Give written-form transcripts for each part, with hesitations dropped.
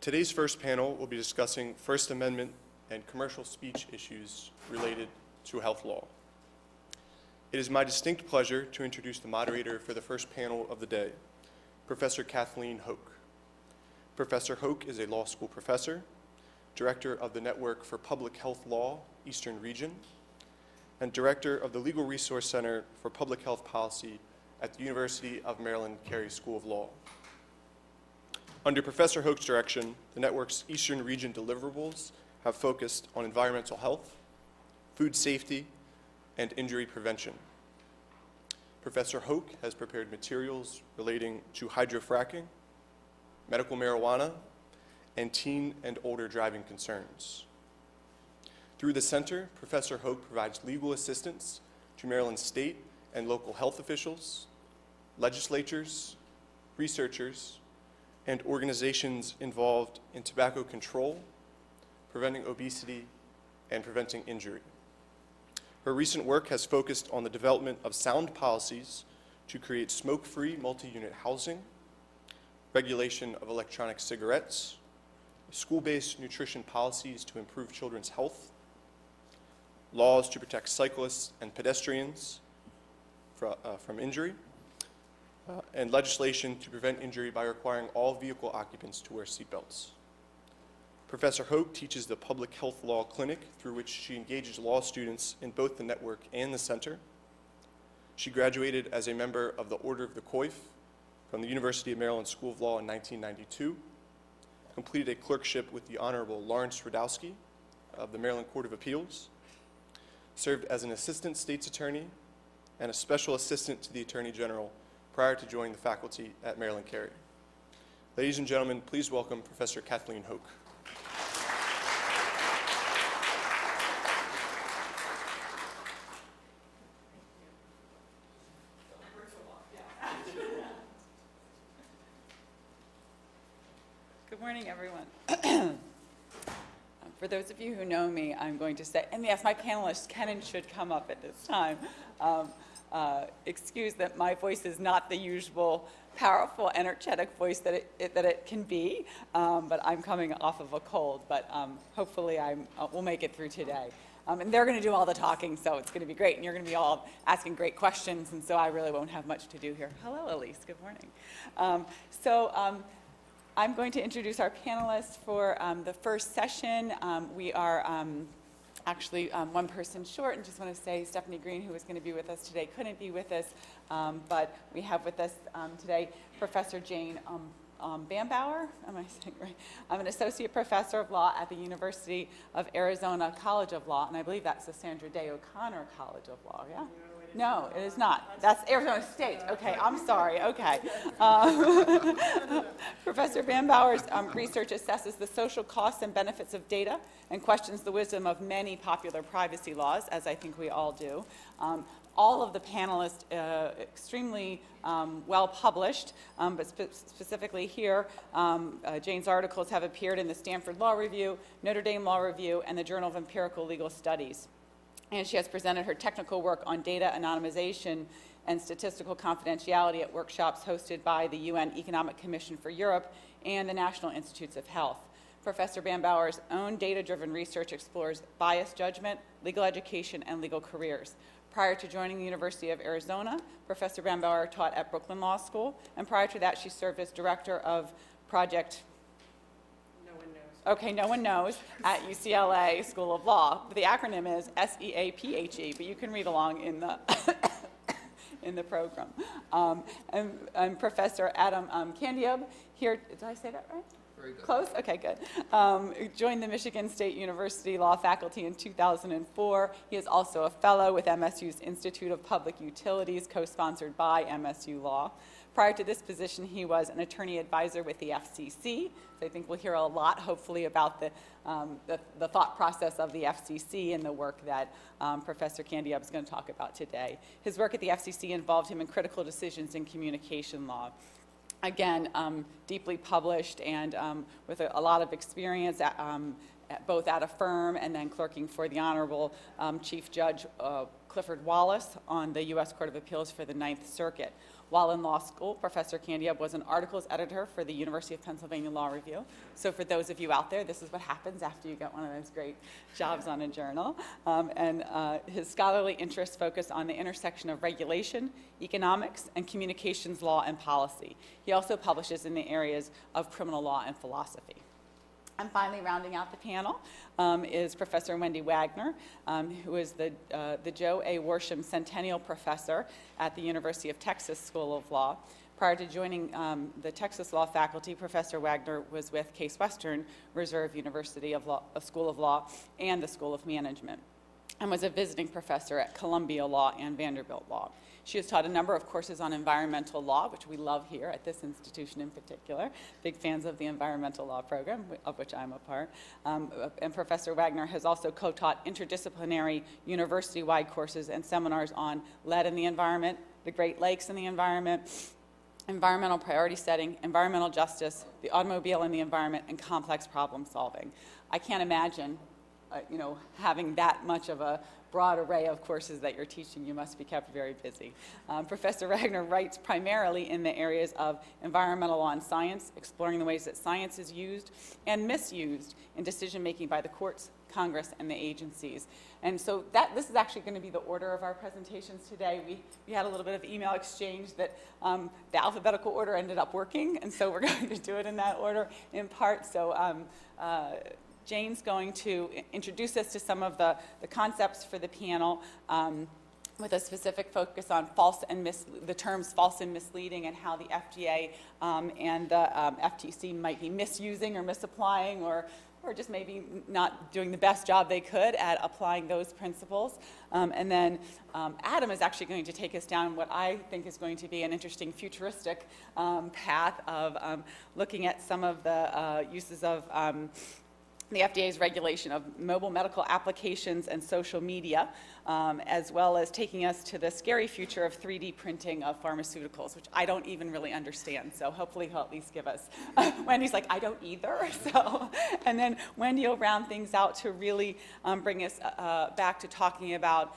Today's first panel will be discussing First Amendment and commercial speech issues related to health law. It is my distinct pleasure to introduce the moderator for the first panel of the day, Professor Kathleen Hoke. Professor Hoke is a law school professor, director of the Network for Public Health Law, Eastern Region, and director of the Legal Resource Center for Public Health Policy at the University of Maryland Carey School of Law. Under Professor Hoke's direction, the network's Eastern Region deliverables have focused on environmental health, food safety, and injury prevention. Professor Hoke has prepared materials relating to hydrofracking, medical marijuana, and teen and older driving concerns. Through the center, Professor Hoke provides legal assistance to Maryland state and local health officials, legislatures, researchers, and organizations involved in tobacco control, preventing obesity, and preventing injury. Her recent work has focused on the development of sound policies to create smoke-free multi-unit housing, regulation of electronic cigarettes, school-based nutrition policies to improve children's health, laws to protect cyclists and pedestrians from injury, and legislation to prevent injury by requiring all vehicle occupants to wear seatbelts. Professor Hoke teaches the Public Health Law Clinic, through which she engages law students in both the network and the center. She graduated as a member of the Order of the Coif from the University of Maryland School of Law in 1992, completed a clerkship with the Honorable Lawrence Radowski of the Maryland Court of Appeals, served as an assistant state's attorney and a special assistant to the Attorney General prior to joining the faculty at Maryland Carey. Ladies and gentlemen, please welcome Professor Kathleen Hoke. Good morning, everyone. For those of you who know me, I'm going to say, and yes, my panelists can and should come up at this time. Excuse that my voice is not the usual powerful, energetic voice that it can be, but I'm coming off of a cold, but hopefully we'll make it through today. And they're going to do all the talking, so it's going to be great, and you're going to be all asking great questions, and so I really won't have much to do here. Hello, Elise. Good morning. I'm going to introduce our panelists for the first session. We are actually one person short, and just want to say Stephanie Greene, who was going to be with us today, couldn't be with us, but we have with us today Professor Jane Bambauer. Am I saying right? I'm an associate professor of law at the University of Arizona College of Law, and I believe that's the Sandra Day O'Connor College of Law, yeah? No, it is not. That's Arizona State. Okay, I'm sorry. Okay. Professor Bambauer's research assesses the social costs and benefits of data and questions the wisdom of many popular privacy laws, as I think we all do. All of the panelists extremely well published, but specifically here, Jane's articles have appeared in the Stanford Law Review, Notre Dame Law Review, and the Journal of Empirical Legal Studies. And she has presented her technical work on data anonymization and statistical confidentiality at workshops hosted by the UN Economic Commission for Europe and the National Institutes of Health. Professor Bambauer's own data-driven research explores bias judgment, legal education, and legal careers. Prior to joining the University of Arizona, Professor Bambauer taught at Brooklyn Law School, and prior to that, she served as director of Project Okay, no one knows, at UCLA School of Law. The acronym is SEAPHE, but you can read along in the in the program. And Professor Adam Candeub here, did I say that right? Very good. Close? Okay, good. Joined the Michigan State University Law faculty in 2004. He is also a fellow with MSU's Institute of Public Utilities, co-sponsored by MSU Law. Prior to this position, he was an attorney advisor with the FCC. So I think we'll hear a lot, hopefully, about the thought process of the FCC and the work that Professor Candeub is going to talk about today. His work at the FCC involved him in critical decisions in communication law. Again, deeply published and with a lot of experience both at a firm and then clerking for the Honorable Chief Judge Clifford Wallace on the U.S. Court of Appeals for the Ninth Circuit. While in law school, Professor Candeub was an articles editor for the University of Pennsylvania Law Review. So for those of you out there, this is what happens after you get one of those great jobs on a journal. His scholarly interests focus on the intersection of regulation, economics, and communications law and policy. He also publishes in the areas of criminal law and philosophy. And finally, rounding out the panel is Professor Wendy Wagner, who is the Joe A. Worsham Centennial Professor at the University of Texas School of Law. Prior to joining the Texas Law faculty, Professor Wagner was with Case Western Reserve University School of Law and the School of Management, and was a visiting professor at Columbia Law and Vanderbilt Law. She has taught a number of courses on environmental law, which we love here at this institution in particular. Big fans of the environmental law program, of which I'm a part. And Professor Wagner has also co-taught interdisciplinary university-wide courses and seminars on lead in the environment, the Great Lakes in the environment, environmental priority setting, environmental justice, the automobile and the environment, and complex problem solving. I can't imagine having that much of a broad array of courses that you're teaching. You must be kept very busy. Professor Wagner writes primarily in the areas of environmental law and science, exploring the ways that science is used and misused in decision-making by the courts, Congress, and the agencies. And so this is actually going to be the order of our presentations today. We had a little bit of email exchange that the alphabetical order ended up working, and so we're going to do it in that order in part. So Jane's going to introduce us to some of the concepts for the panel with a specific focus on the terms false and misleading, and how the FDA and the FTC might be misusing or misapplying or just maybe not doing the best job they could at applying those principles. And then Adam is actually going to take us down what I think is going to be an interesting futuristic path of looking at some of the uses of the FDA's regulation of mobile medical applications and social media, as well as taking us to the scary future of 3D printing of pharmaceuticals, which I don't even really understand. So hopefully he'll at least give us. Wendy's like, I don't either. So, and then Wendy will round things out to really bring us back to talking about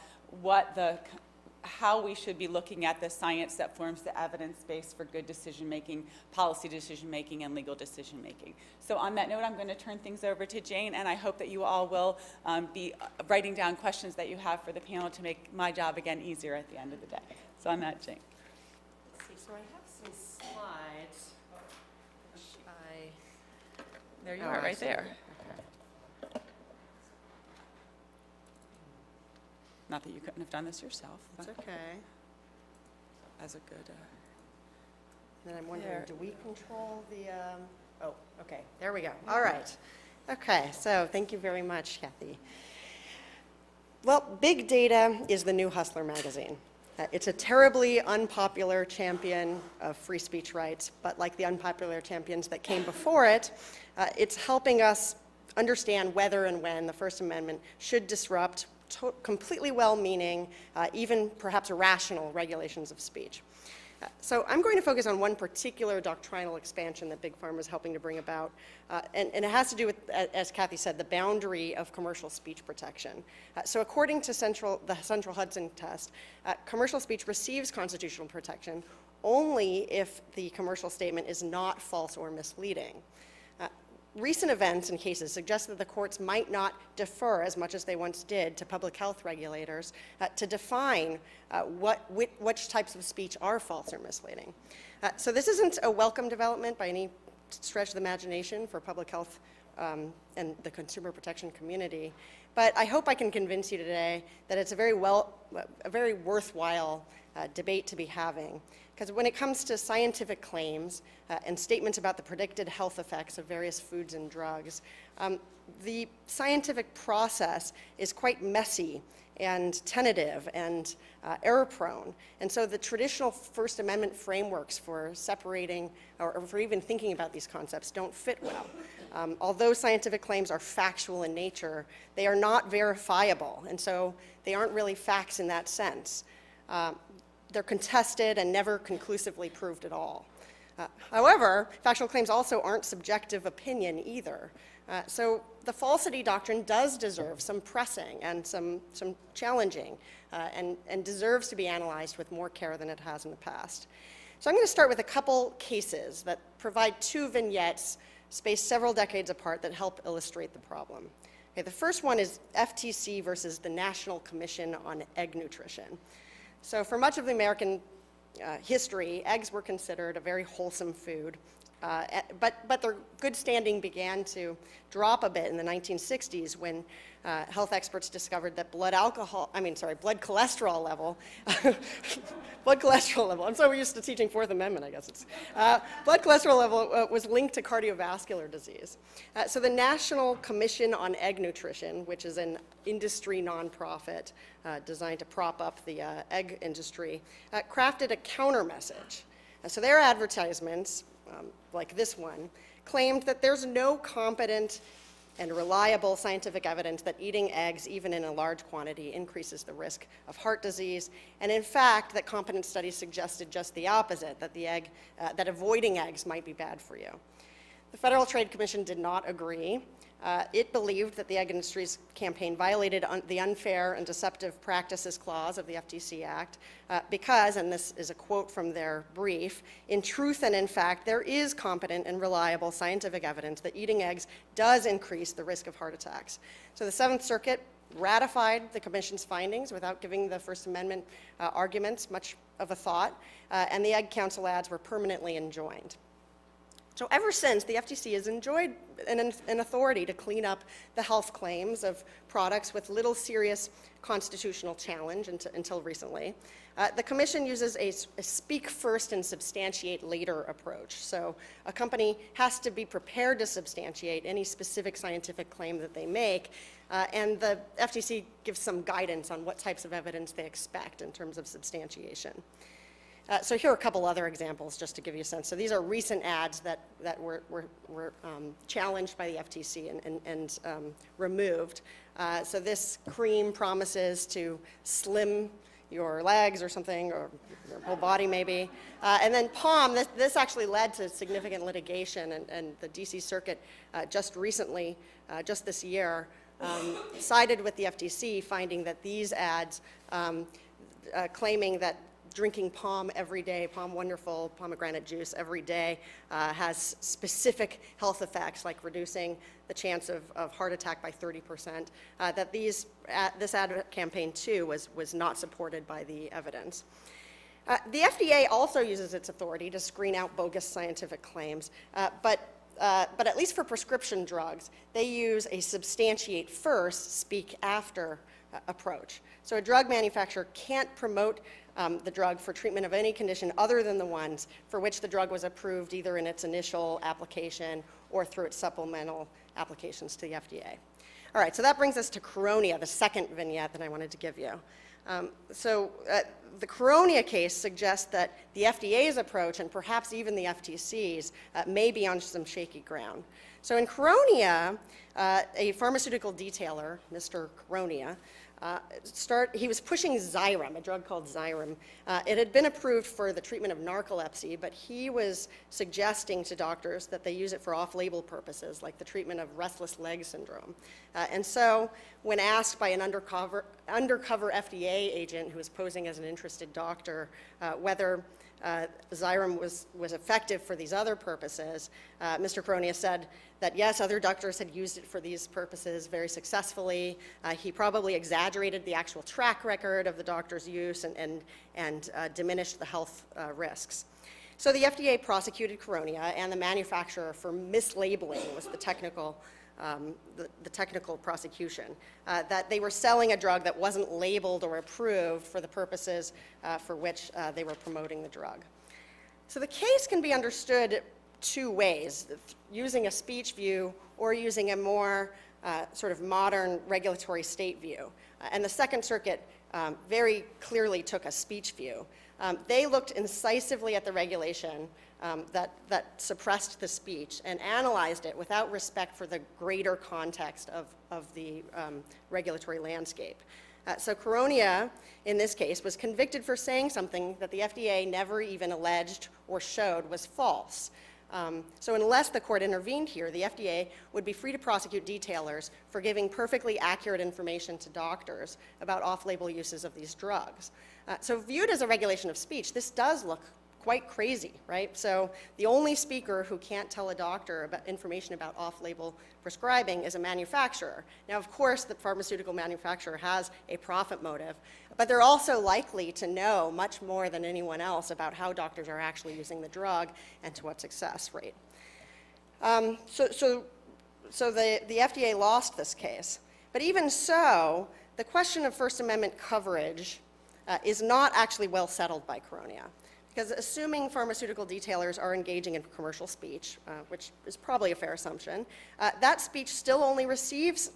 how we should be looking at the science that forms the evidence base for good decision-making, policy decision-making, and legal decision-making. So on that note, I'm going to turn things over to Jane, and I hope that you all will be writing down questions that you have for the panel to make my job again easier at the end of the day. So on that, Jane. Let's see, so I have some slides. There you are, right there. Not that you couldn't have done this yourself. That's okay. As a good... Then I'm wondering, do we control the... Oh, okay. There we go. All right. Okay, so thank you very much, Kathy. Well, big data is the new Hustler magazine. It's a terribly unpopular champion of free speech rights, but like the unpopular champions that came before it, it's helping us understand whether and when the First Amendment should disrupt completely well-meaning, even perhaps irrational regulations of speech. So I'm going to focus on one particular doctrinal expansion that Big Pharma is helping to bring about, and it has to do with, as Kathy said, the boundary of commercial speech protection. So according to the Central Hudson test, commercial speech receives constitutional protection only if the commercial statement is not false or misleading. Recent events and cases suggest that the courts might not defer as much as they once did to public health regulators to define which types of speech are false or misleading. So this isn't a welcome development by any stretch of the imagination for public health and the consumer protection community, but I hope I can convince you today that it's a very worthwhile debate to be having. Because when it comes to scientific claims and statements about the predicted health effects of various foods and drugs, the scientific process is quite messy and tentative and error-prone. And so the traditional First Amendment frameworks for separating or for even thinking about these concepts don't fit well. Although scientific claims are factual in nature, they are not verifiable, and so they aren't really facts in that sense. They're contested and never conclusively proved at all. However, factual claims also aren't subjective opinion either. So the falsity doctrine does deserve some pressing and some challenging and deserves to be analyzed with more care than it has in the past. So I'm going to start with a couple cases that provide two vignettes spaced several decades apart that help illustrate the problem. Okay, the first one is FTC versus the National Commission on Egg Nutrition. So for much of the American history, eggs were considered a very wholesome food, but their good standing began to drop a bit in the 1960s when health experts discovered that blood cholesterol level, I'm so used to teaching Fourth Amendment, I guess it's, blood cholesterol level was linked to cardiovascular disease. So the National Commission on Egg Nutrition, which is an industry nonprofit designed to prop up the egg industry, crafted a counter message. So their advertisements, like this one, claimed that there's no competent and reliable scientific evidence that eating eggs, even in a large quantity, increases the risk of heart disease. And in fact, that competent studies suggested just the opposite, that that avoiding eggs might be bad for you. The Federal Trade Commission did not agree. It believed that the egg industry's campaign violated the Unfair and Deceptive Practices Clause of the FTC Act because, and this is a quote from their brief, in truth and in fact, there is competent and reliable scientific evidence that eating eggs does increase the risk of heart attacks. So the Seventh Circuit ratified the Commission's findings without giving the First Amendment arguments much of a thought, and the Egg Council ads were permanently enjoined. So ever since, the FTC has enjoyed an authority to clean up the health claims of products with little serious constitutional challenge until recently. The Commission uses a speak first and substantiate later approach. So a company has to be prepared to substantiate any specific scientific claim that they make, and the FTC gives some guidance on what types of evidence they expect in terms of substantiation. So here are a couple other examples just to give you a sense. So these are recent ads that were challenged by the FTC and removed. So this cream promises to slim your legs or something, or your whole body maybe. And then POM, this actually led to significant litigation, and the DC Circuit just recently, just this year, sided with the FTC, finding that these ads claiming that drinking POM every day, POM Wonderful pomegranate juice every day, has specific health effects like reducing the chance of heart attack by 30%, that this ad campaign too was not supported by the evidence. The FDA also uses its authority to screen out bogus scientific claims, but at least for prescription drugs, they use a substantiate first, speak after approach. So a drug manufacturer can't promote the drug for treatment of any condition other than the ones for which the drug was approved either in its initial application or through its supplemental applications to the FDA. All right, so that brings us to Caronia, the second vignette that I wanted to give you. The Caronia case suggests that the FDA's approach, and perhaps even the FTC's, may be on some shaky ground. So in Caronia, a pharmaceutical detailer, Mr. Caronia, he was pushing Xyrem, a drug called Xyrem. It had been approved for the treatment of narcolepsy, but he was suggesting to doctors that they use it for off-label purposes, like the treatment of restless leg syndrome. And so when asked by an undercover FDA agent who was posing as an interested doctor whether Xyrem was effective for these other purposes, Mr. Caronia said that yes, other doctors had used it for these purposes very successfully. He probably exaggerated the actual track record of the doctor's use and diminished the health risks. So the FDA prosecuted Caronia and the manufacturer for mislabeling was the technical prosecution, that they were selling a drug that wasn't labeled or approved for the purposes for which they were promoting the drug. So the case can be understood two ways, using a speech view or using a more sort of modern regulatory state view. And the Second Circuit very clearly took a speech view. They looked incisively at the regulation that suppressed the speech and analyzed it without respect for the greater context of the regulatory landscape. So Caronia, in this case, was convicted for saying something that the FDA never even alleged or showed was false. So unless the court intervened here, the FDA would be free to prosecute detailers for giving perfectly accurate information to doctors about off-label uses of these drugs. So viewed as a regulation of speech, this does look quite crazy, right? So the only speaker who can't tell a doctor about information about off-label prescribing is a manufacturer. Now, of course, the pharmaceutical manufacturer has a profit motive, but they're also likely to know much more than anyone else about how doctors are actually using the drug and to what success rate. So the FDA lost this case. But even so, the question of First Amendment coverage is not actually well settled by Caronia. Because assuming pharmaceutical detailers are engaging in commercial speech, which is probably a fair assumption, that speech still only receives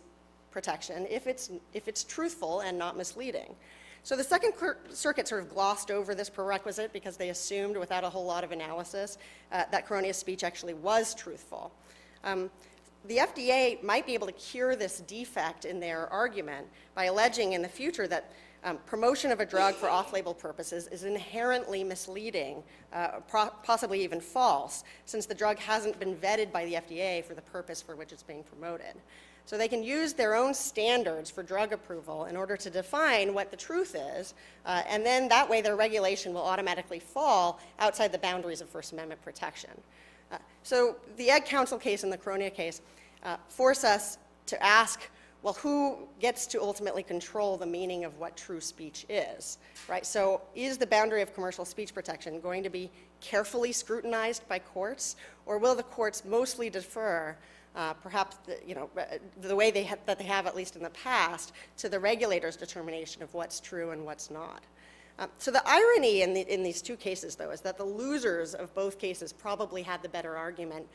protection if it's truthful and not misleading. So the Second Circuit sort of glossed over this prerequisite because they assumed, without a whole lot of analysis, that Caronia's speech actually was truthful. The FDA might be able to cure this defect in their argument by alleging in the future that promotion of a drug for off-label purposes is inherently misleading, possibly even false, since the drug hasn't been vetted by the FDA for the purpose for which it's being promoted. So they can use their own standards for drug approval in order to define what the truth is, and then that way their regulation will automatically fall outside the boundaries of First Amendment protection. So the Ed Council case and the Caronia case force us to ask, well, who gets to ultimately control the meaning of what true speech is, right? So is the boundary of commercial speech protection going to be carefully scrutinized by courts, or will the courts mostly defer, perhaps the way that they have, at least in the past, to the regulator's determination of what's true and what's not? So the irony in these two cases, though, is that the losers of both cases probably had the better argument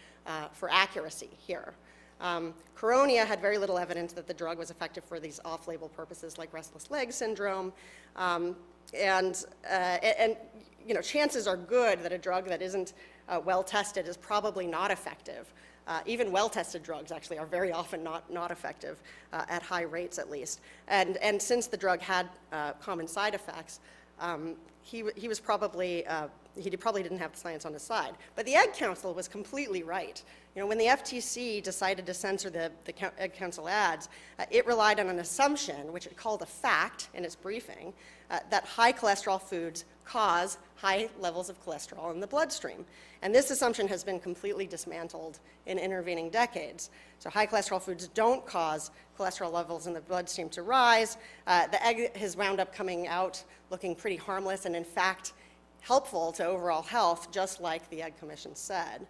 for accuracy here. Caronia had very little evidence that the drug was effective for these off-label purposes like restless leg syndrome, and chances are good that a drug that isn't well tested is probably not effective. Even well-tested drugs actually are very often not effective at high rates, at least. And since the drug had common side effects, he probably didn't have the science on his side. But the Ed Council was completely right. When the FTC decided to censor the Ed Council ads, it relied on an assumption, which it called a fact in its briefing, that high cholesterol foods cause high levels of cholesterol in the bloodstream. And this assumption has been completely dismantled in intervening decades. So high cholesterol foods don't cause cholesterol levels in the bloodstream to rise. The egg has wound up coming out looking pretty harmless and, in fact, helpful to overall health, just like the Egg Commission said.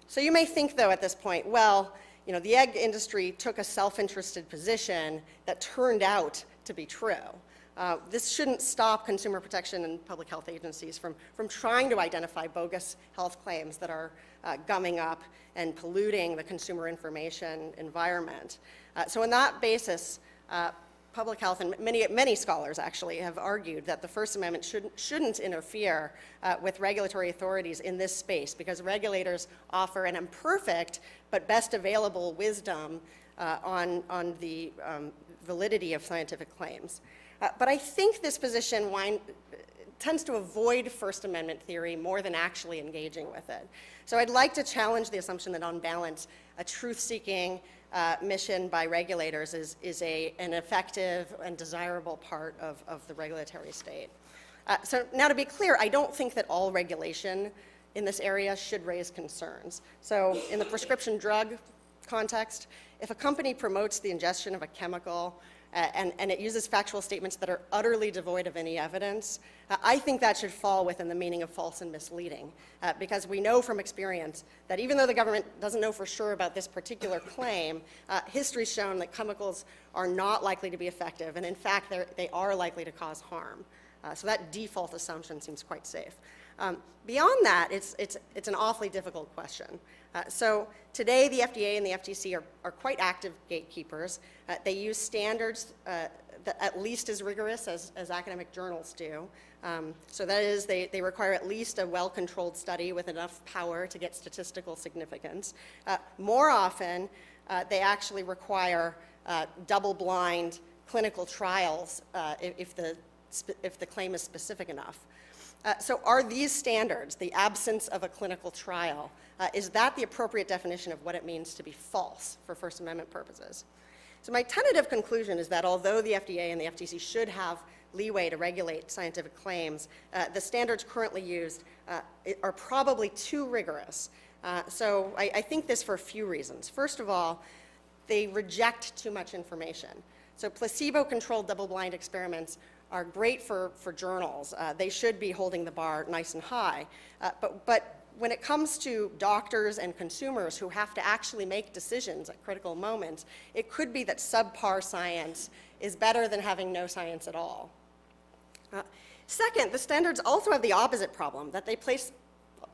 So you may think, though, at this point, well, the egg industry took a self-interested position that turned out to be true. This shouldn't stop consumer protection and public health agencies from trying to identify bogus health claims that are gumming up and polluting the consumer information environment. So on that basis, public health and many scholars actually have argued that the First Amendment shouldn't interfere with regulatory authorities in this space, because regulators offer an imperfect but best available wisdom on the validity of scientific claims. But I think this position tends to avoid First Amendment theory more than actually engaging with it. So I'd like to challenge the assumption that, on balance, a truth-seeking mission by regulators is an effective and desirable part of the regulatory state. So now, to be clear, I don't think that all regulation in this area should raise concerns. So in the prescription drug context, if a company promotes the ingestion of a chemical and it uses factual statements that are utterly devoid of any evidence, I think that should fall within the meaning of false and misleading, because we know from experience that even though the government doesn't know for sure about this particular claim, history's shown that chemicals are not likely to be effective, and in fact, they are likely to cause harm. So that default assumption seems quite safe. Beyond that, it's an awfully difficult question. So today, the FDA and the FTC are quite active gatekeepers. They use standards that at least as rigorous as academic journals do. So that is, they require at least a well-controlled study with enough power to get statistical significance. More often, they actually require double-blind clinical trials if the claim is specific enough. So are these standards, the absence of a clinical trial, is that the appropriate definition of what it means to be false for First Amendment purposes? So my tentative conclusion is that although the FDA and the FTC should have leeway to regulate scientific claims, the standards currently used are probably too rigorous. So I think this for a few reasons. First of all, they reject too much information. So placebo-controlled double-blind experiments are great for journals. They should be holding the bar nice and high. But when it comes to doctors and consumers who have to actually make decisions at critical moments, it could be that subpar science is better than having no science at all. Second, the standards also have the opposite problem, that they place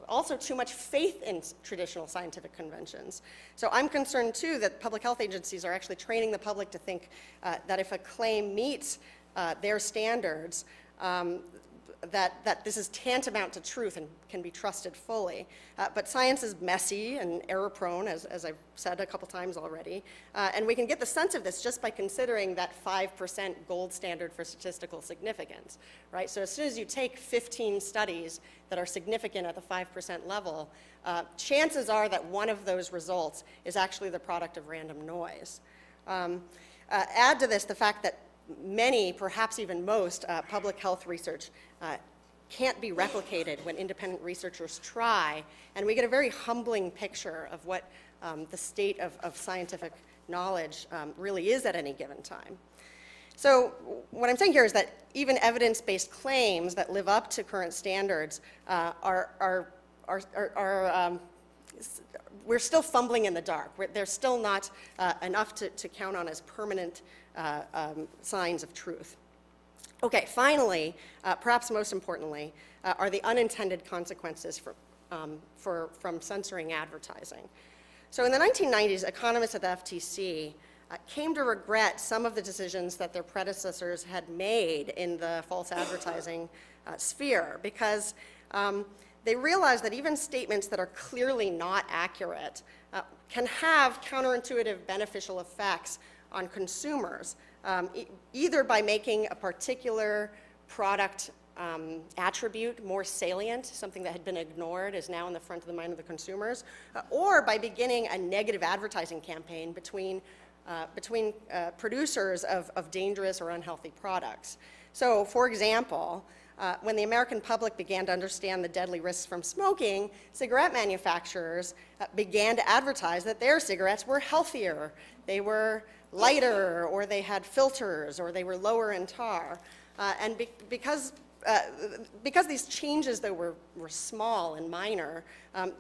also too much faith in traditional scientific conventions. So I'm concerned too that public health agencies are actually training the public to think that if a claim meets their standards, that this is tantamount to truth and can be trusted fully. But science is messy and error-prone, as I've said a couple times already. And we can get the sense of this just by considering that 5% gold standard for statistical significance, right? So as soon as you take 15 studies that are significant at the 5% level, chances are that one of those results is actually the product of random noise. Add to this the fact that many, perhaps even most, public health research can't be replicated when independent researchers try, and we get a very humbling picture of what the state of scientific knowledge really is at any given time. So what I'm saying here is that even evidence-based claims that live up to current standards we're still fumbling in the dark. They're still not enough to count on as permanent signs of truth. Okay, finally, perhaps most importantly, are the unintended consequences from censoring advertising. So in the 1990s, economists at the FTC came to regret some of the decisions that their predecessors had made in the false advertising sphere, because they realized that even statements that are clearly not accurate can have counterintuitive beneficial effects on consumers, either by making a particular product attribute more salient, something that had been ignored is now in the front of the mind of the consumers, or by beginning a negative advertising campaign between producers of dangerous or unhealthy products. So, for example, when the American public began to understand the deadly risks from smoking, cigarette manufacturers began to advertise that their cigarettes were healthier, they were lighter, or they had filters, or they were lower in tar. And because these changes, though, were small and minor,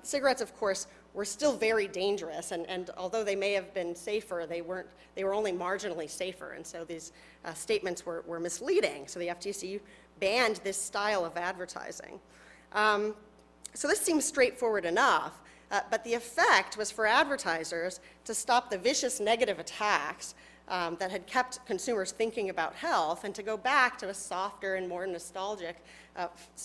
cigarettes, of course, were still very dangerous, and although they may have been safer, they were only marginally safer, and so these statements were misleading. So the FTC banned this style of advertising. So this seems straightforward enough, but the effect was for advertisers to stop the vicious negative attacks that had kept consumers thinking about health and to go back to a softer and more nostalgic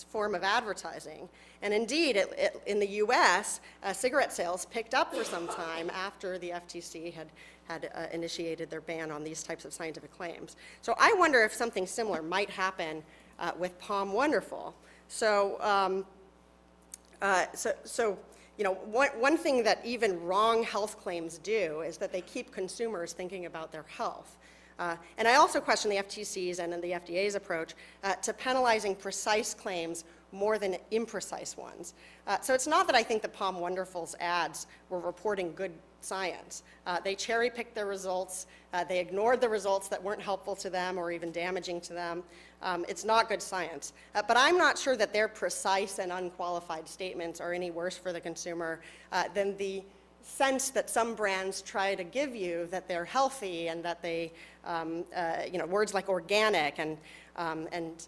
form of advertising. And indeed, in the US, cigarette sales picked up for some time after the FTC had initiated their ban on these types of scientific claims. So I wonder if something similar might happen with Palm Wonderful. So, you know, one thing that even wrong health claims do is that they keep consumers thinking about their health. And I also question the FTC's and the FDA's approach to penalizing precise claims more than imprecise ones. So it's not that I think that Palm Wonderful's ads were reporting good science. They cherry-picked their results. They ignored the results that weren't helpful to them or even damaging to them. It's not good science. But I'm not sure that their precise and unqualified statements are any worse for the consumer than the sense that some brands try to give you that they're healthy and that they, you know, words like organic and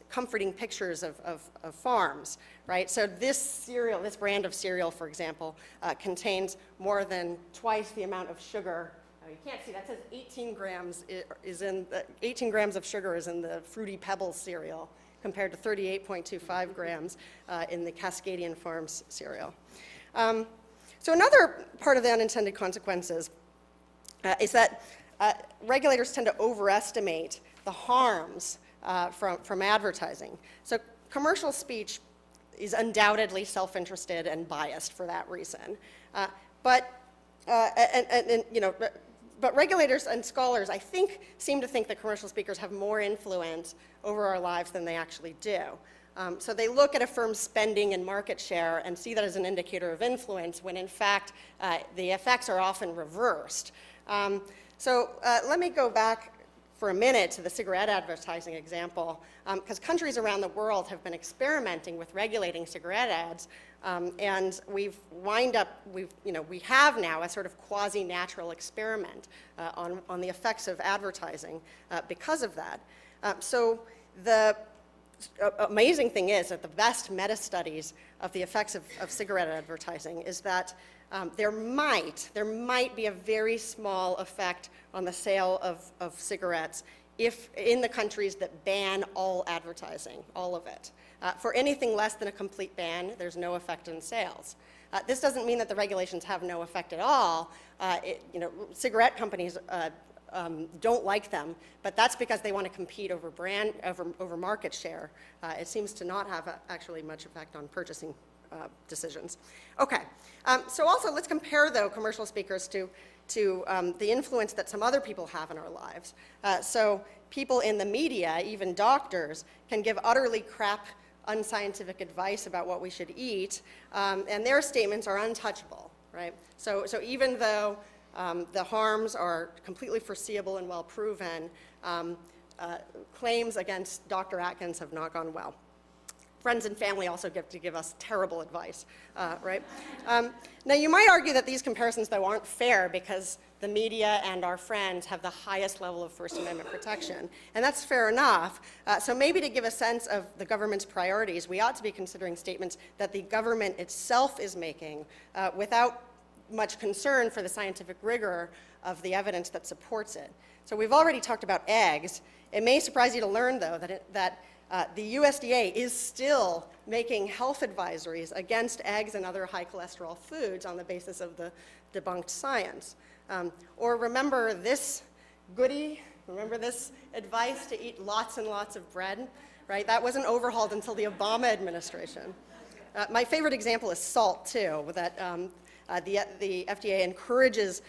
comforting pictures of farms, right? So this cereal, this brand of cereal, for example, contains more than twice the amount of sugar. Oh, you can't see, that says 18 grams is in, 18 grams of sugar is in the Fruity Pebbles cereal compared to 38.25 grams in the Cascadian Farms cereal. So another part of the unintended consequences is that regulators tend to overestimate the harms from advertising. So commercial speech is undoubtedly self-interested and biased for that reason. But you know, But regulators and scholars, I think, seem to think that commercial speakers have more influence over our lives than they actually do. So they look at a firm's spending and market share and see that as an indicator of influence, when in fact the effects are often reversed. Let me go back for a minute to the cigarette advertising example, because countries around the world have been experimenting with regulating cigarette ads, and we have now a sort of quasi-natural experiment on the effects of advertising because of that. So the amazing thing is that the best meta-studies of the effects of cigarette advertising is that there might be a very small effect on the sale of cigarettes if in the countries that ban all advertising, all of it. For anything less than a complete ban, there's no effect in sales. This doesn't mean that the regulations have no effect at all. Cigarette companies don't like them, but that's because they want to compete over over market share. It seems to not have actually much effect on purchasing decisions. Okay, so also let's compare, though, commercial speakers to the influence that some other people have in our lives. So people in the media, even doctors, can give utterly crap, unscientific advice about what we should eat, and their statements are untouchable, right? So even though the harms are completely foreseeable and well proven, claims against Dr. Atkins have not gone well. Friends and family also get to give us terrible advice, right? Now, you might argue that these comparisons, though, aren't fair because the media and our friends have the highest level of First Amendment protection, and that's fair enough. So maybe to give a sense of the government's priorities, we ought to be considering statements that the government itself is making without much concern for the scientific rigor of the evidence that supports it. So we've already talked about eggs. It may surprise you to learn, though, that the USDA is still making health advisories against eggs and other high cholesterol foods on the basis of the debunked science. Or remember this goodie, remember this advice to eat lots and lots of bread, right? That wasn't overhauled until the Obama administration. My favorite example is salt, too, that the FDA encourages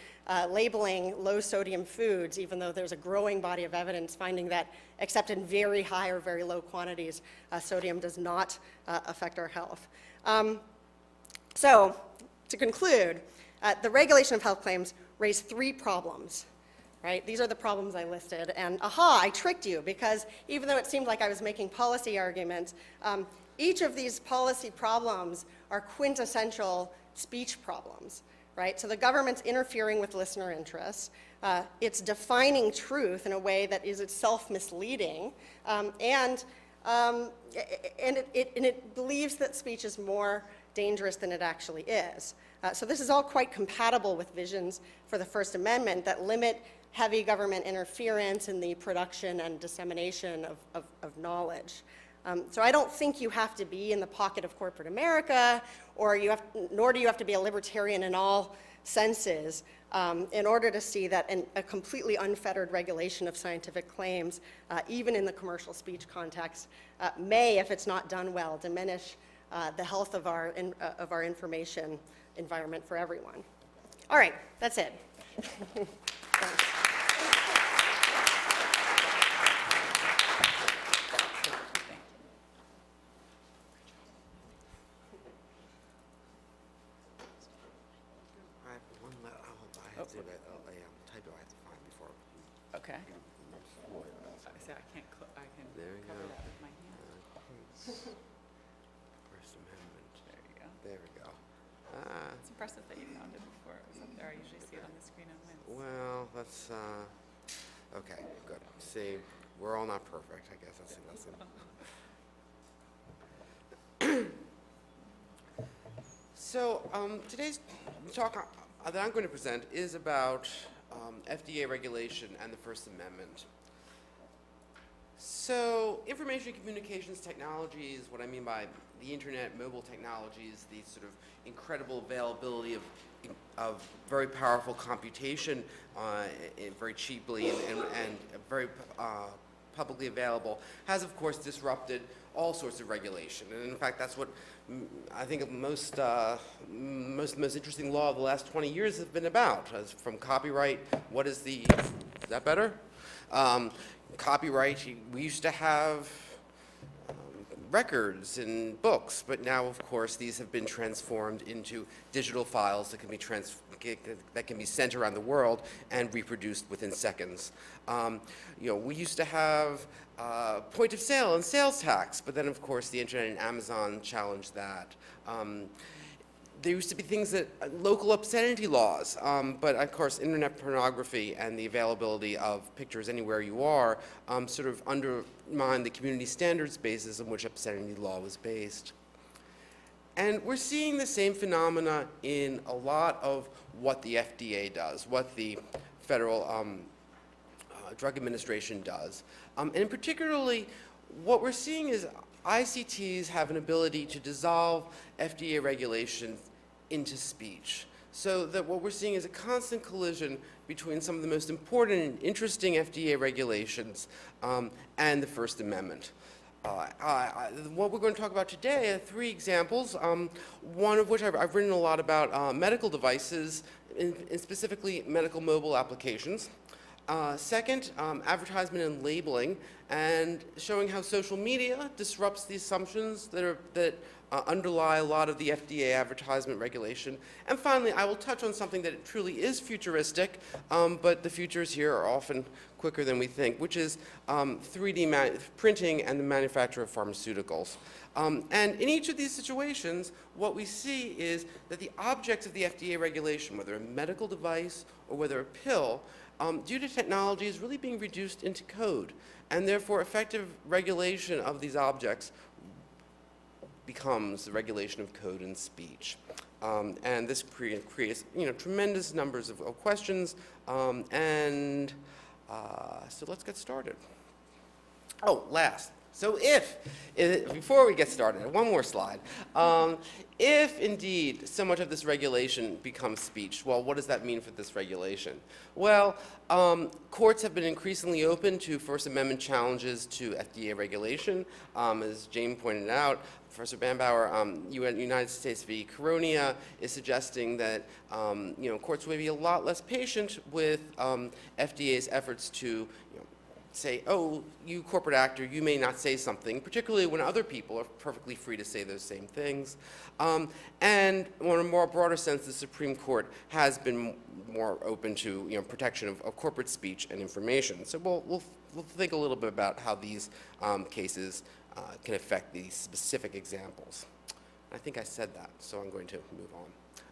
labeling low-sodium foods, even though there's a growing body of evidence finding that, except in very high or very low quantities, sodium does not affect our health. So, to conclude, the regulation of health claims raised 3 problems, right? These are the problems I listed, and aha, I tricked you, because even though it seemed like I was making policy arguments, each of these policy problems are quintessential speech problems, right? So the government's interfering with listener interests, it's defining truth in a way that is itself misleading, and it believes that speech is more dangerous than it actually is. So this is all quite compatible with visions for the First Amendment that limit heavy government interference in the production and dissemination of knowledge. So I don't think you have to be in the pocket of corporate America, or nor do you have to be a libertarian in all senses in order to see that a completely unfettered regulation of scientific claims, even in the commercial speech context, may, if it's not done well, diminish the health of our information environment for everyone. All right, that's it. Thanks. Okay. See, I can cover that with my hand. First Amendment. There you go. There we go. It's impressive that you found it before it was up there. I usually see it on the screen on Wednesday. Well, let's, okay, good. See, we're all not perfect, I guess that's the lesson. So, today's talk that I'm going to present is about FDA regulation and the First Amendment. So, information and communications technologies, what I mean by the internet, mobile technologies, the sort of incredible availability of very powerful computation very cheaply and very publicly available, has of course disrupted all sorts of regulation. And in fact, that's what I think most interesting law of the last 20 years has been about. From copyright, is that better? Copyright, we used to have records and books, but now, of course, these have been transformed into digital files that can be sent around the world and reproduced within seconds. We used to have point of sale and sales tax, but then, of course, the internet and Amazon challenged that. There used to be things that local obscenity laws, but of course internet pornography and the availability of pictures anywhere you are sort of undermine the community standards basis on which obscenity law was based. And we're seeing the same phenomena in a lot of what the FDA does, what the Federal Drug Administration does. And particularly, what we're seeing is ICTs have an ability to dissolve FDA regulation into speech. So that what we're seeing is a constant collision between some of the most important and interesting FDA regulations and the First Amendment. What we're going to talk about today are 3 examples, one of which I've written a lot about medical devices, and specifically medical mobile applications. Second, advertisement and labeling, and showing how social media disrupts the assumptions that underlie a lot of the FDA advertisement regulation. And finally, I will touch on something that truly is futuristic, but the futures here are often quicker than we think, which is 3D printing and the manufacture of pharmaceuticals. And in each of these situations, what we see is that the objects of the FDA regulation, whether a medical device or whether a pill, due to technology is really being reduced into code, and therefore effective regulation of these objects becomes the regulation of code and speech. And this creates tremendous numbers of questions, so let's get started. Oh, last. So before we get started, one more slide. If indeed so much of this regulation becomes speech, well, what does that mean for this regulation? Well, courts have been increasingly open to First Amendment challenges to FDA regulation. As Jane pointed out, Professor Bambauer, United States v. Coronia, is suggesting that courts will be a lot less patient with FDA's efforts to say, oh, you corporate actor, you may not say something, particularly when other people are perfectly free to say those same things. And in a more broader sense, the Supreme Court has been more open to protection of corporate speech and information. So we'll think a little bit about how these cases can affect these specific examples. I think I said that, so I'm going to move on.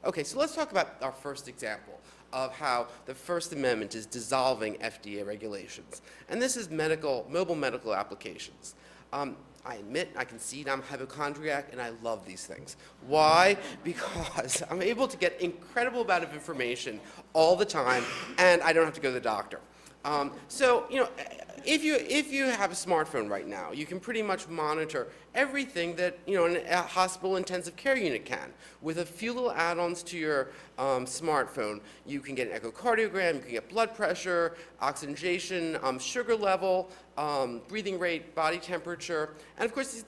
Okay, so let's talk about our first example of how the First Amendment is dissolving FDA regulations. And this is mobile medical applications. I admit, I concede I'm a hypochondriac, and I love these things. Why? Because I'm able to get incredible amount of information all the time, and I don't have to go to the doctor. If you have a smartphone right now, you can pretty much monitor everything that a hospital intensive care unit can. With a few little add-ons to your smartphone, you can get an echocardiogram, you can get blood pressure, oxygenation, sugar level, breathing rate, body temperature, and of course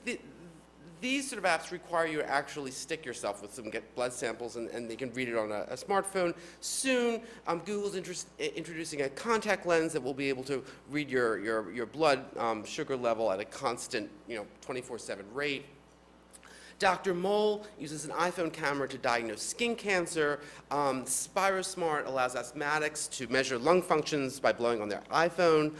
these sort of apps require you to actually stick yourself with some, get blood samples, and they can read it on a smartphone. Soon, Google's introducing a contact lens that will be able to read your blood sugar level at a constant, 24/7 rate. Dr. Mole uses an iPhone camera to diagnose skin cancer. SpiroSmart allows asthmatics to measure lung functions by blowing on their iPhone,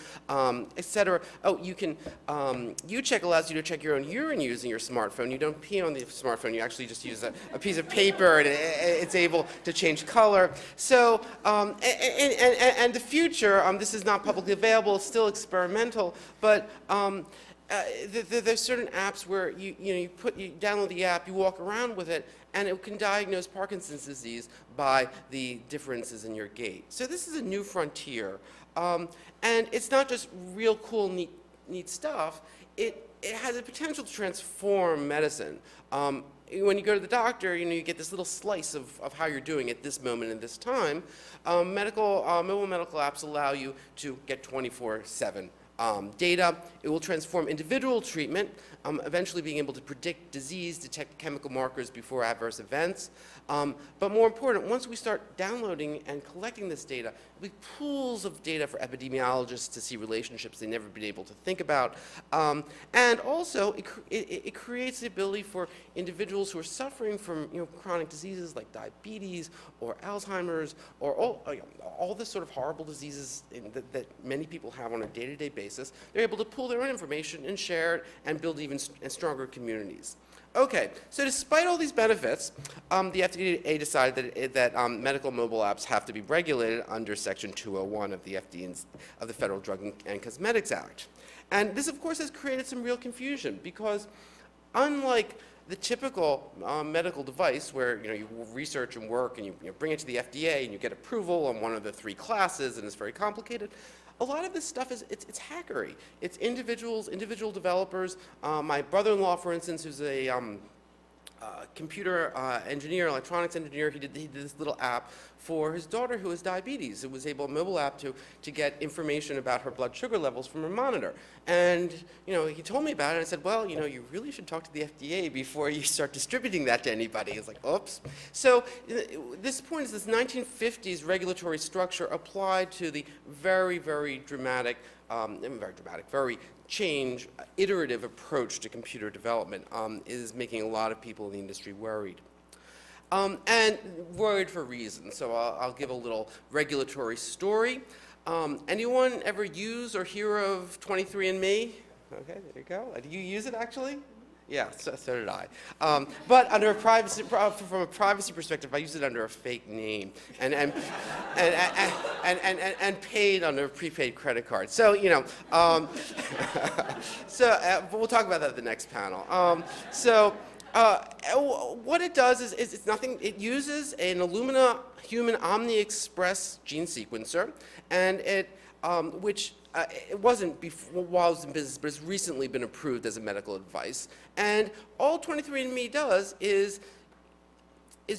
etc. Oh, UCheck allows you to check your own urine using your smartphone. You don't pee on the smartphone. You actually just use a piece of paper, and it's able to change color. So, and the future, this is not publicly available, it's still experimental, but there's certain apps where you download the app, you walk around with it, and it can diagnose Parkinson's disease by the differences in your gait. So this is a new frontier, and it's not just real cool, neat stuff. It has a potential to transform medicine. When you go to the doctor, you get this little slice of how you're doing at this moment in this time. Mobile medical apps allow you to get 24/7 data. It will transform individual treatment, eventually being able to predict disease, detect chemical markers before adverse events. But more important, once we start downloading and collecting this data, it'll be pools of data for epidemiologists to see relationships they've never been able to think about. And also, it creates the ability for individuals who are suffering from chronic diseases like diabetes or Alzheimer's or all the sort of horrible diseases that many people have on a day-to-day basis. They're able to pull their own information and share it and build even stronger communities. Okay, so despite all these benefits, the FDA decided that medical mobile apps have to be regulated under Section 201 of the of the Federal Drug and Cosmetics Act. And this, of course, has created some real confusion because unlike the typical medical device where you research and work and you bring it to the FDA and you get approval on one of the 3 classes and it's very complicated, a lot of this stuff it's hackery. It's individual developers. My brother-in-law, for instance, who's a computer engineer, electronics engineer, he did this little app for his daughter who has diabetes. It was a mobile app to get information about her blood sugar levels from her monitor. And he told me about it, and I said, well, you really should talk to the FDA before you start distributing that to anybody. It's like, oops. So this point is this 1950s regulatory structure applied to the very, very dramatic, very iterative approach to computer development is making a lot of people in the industry worried. And worried for reasons. So I'll give a little regulatory story. Anyone ever use or hear of 23andMe? Okay, there you go. Do you use it actually? Yeah, so did I. But under from a privacy perspective, I use it under a fake name and paid under a prepaid credit card. So but we'll talk about that at the next panel. What it does is it's nothing. It uses an Illumina human OmniExpress gene sequencer, and which it wasn't before, while it was in business, but it's recently been approved as a medical device. And all 23andMe does is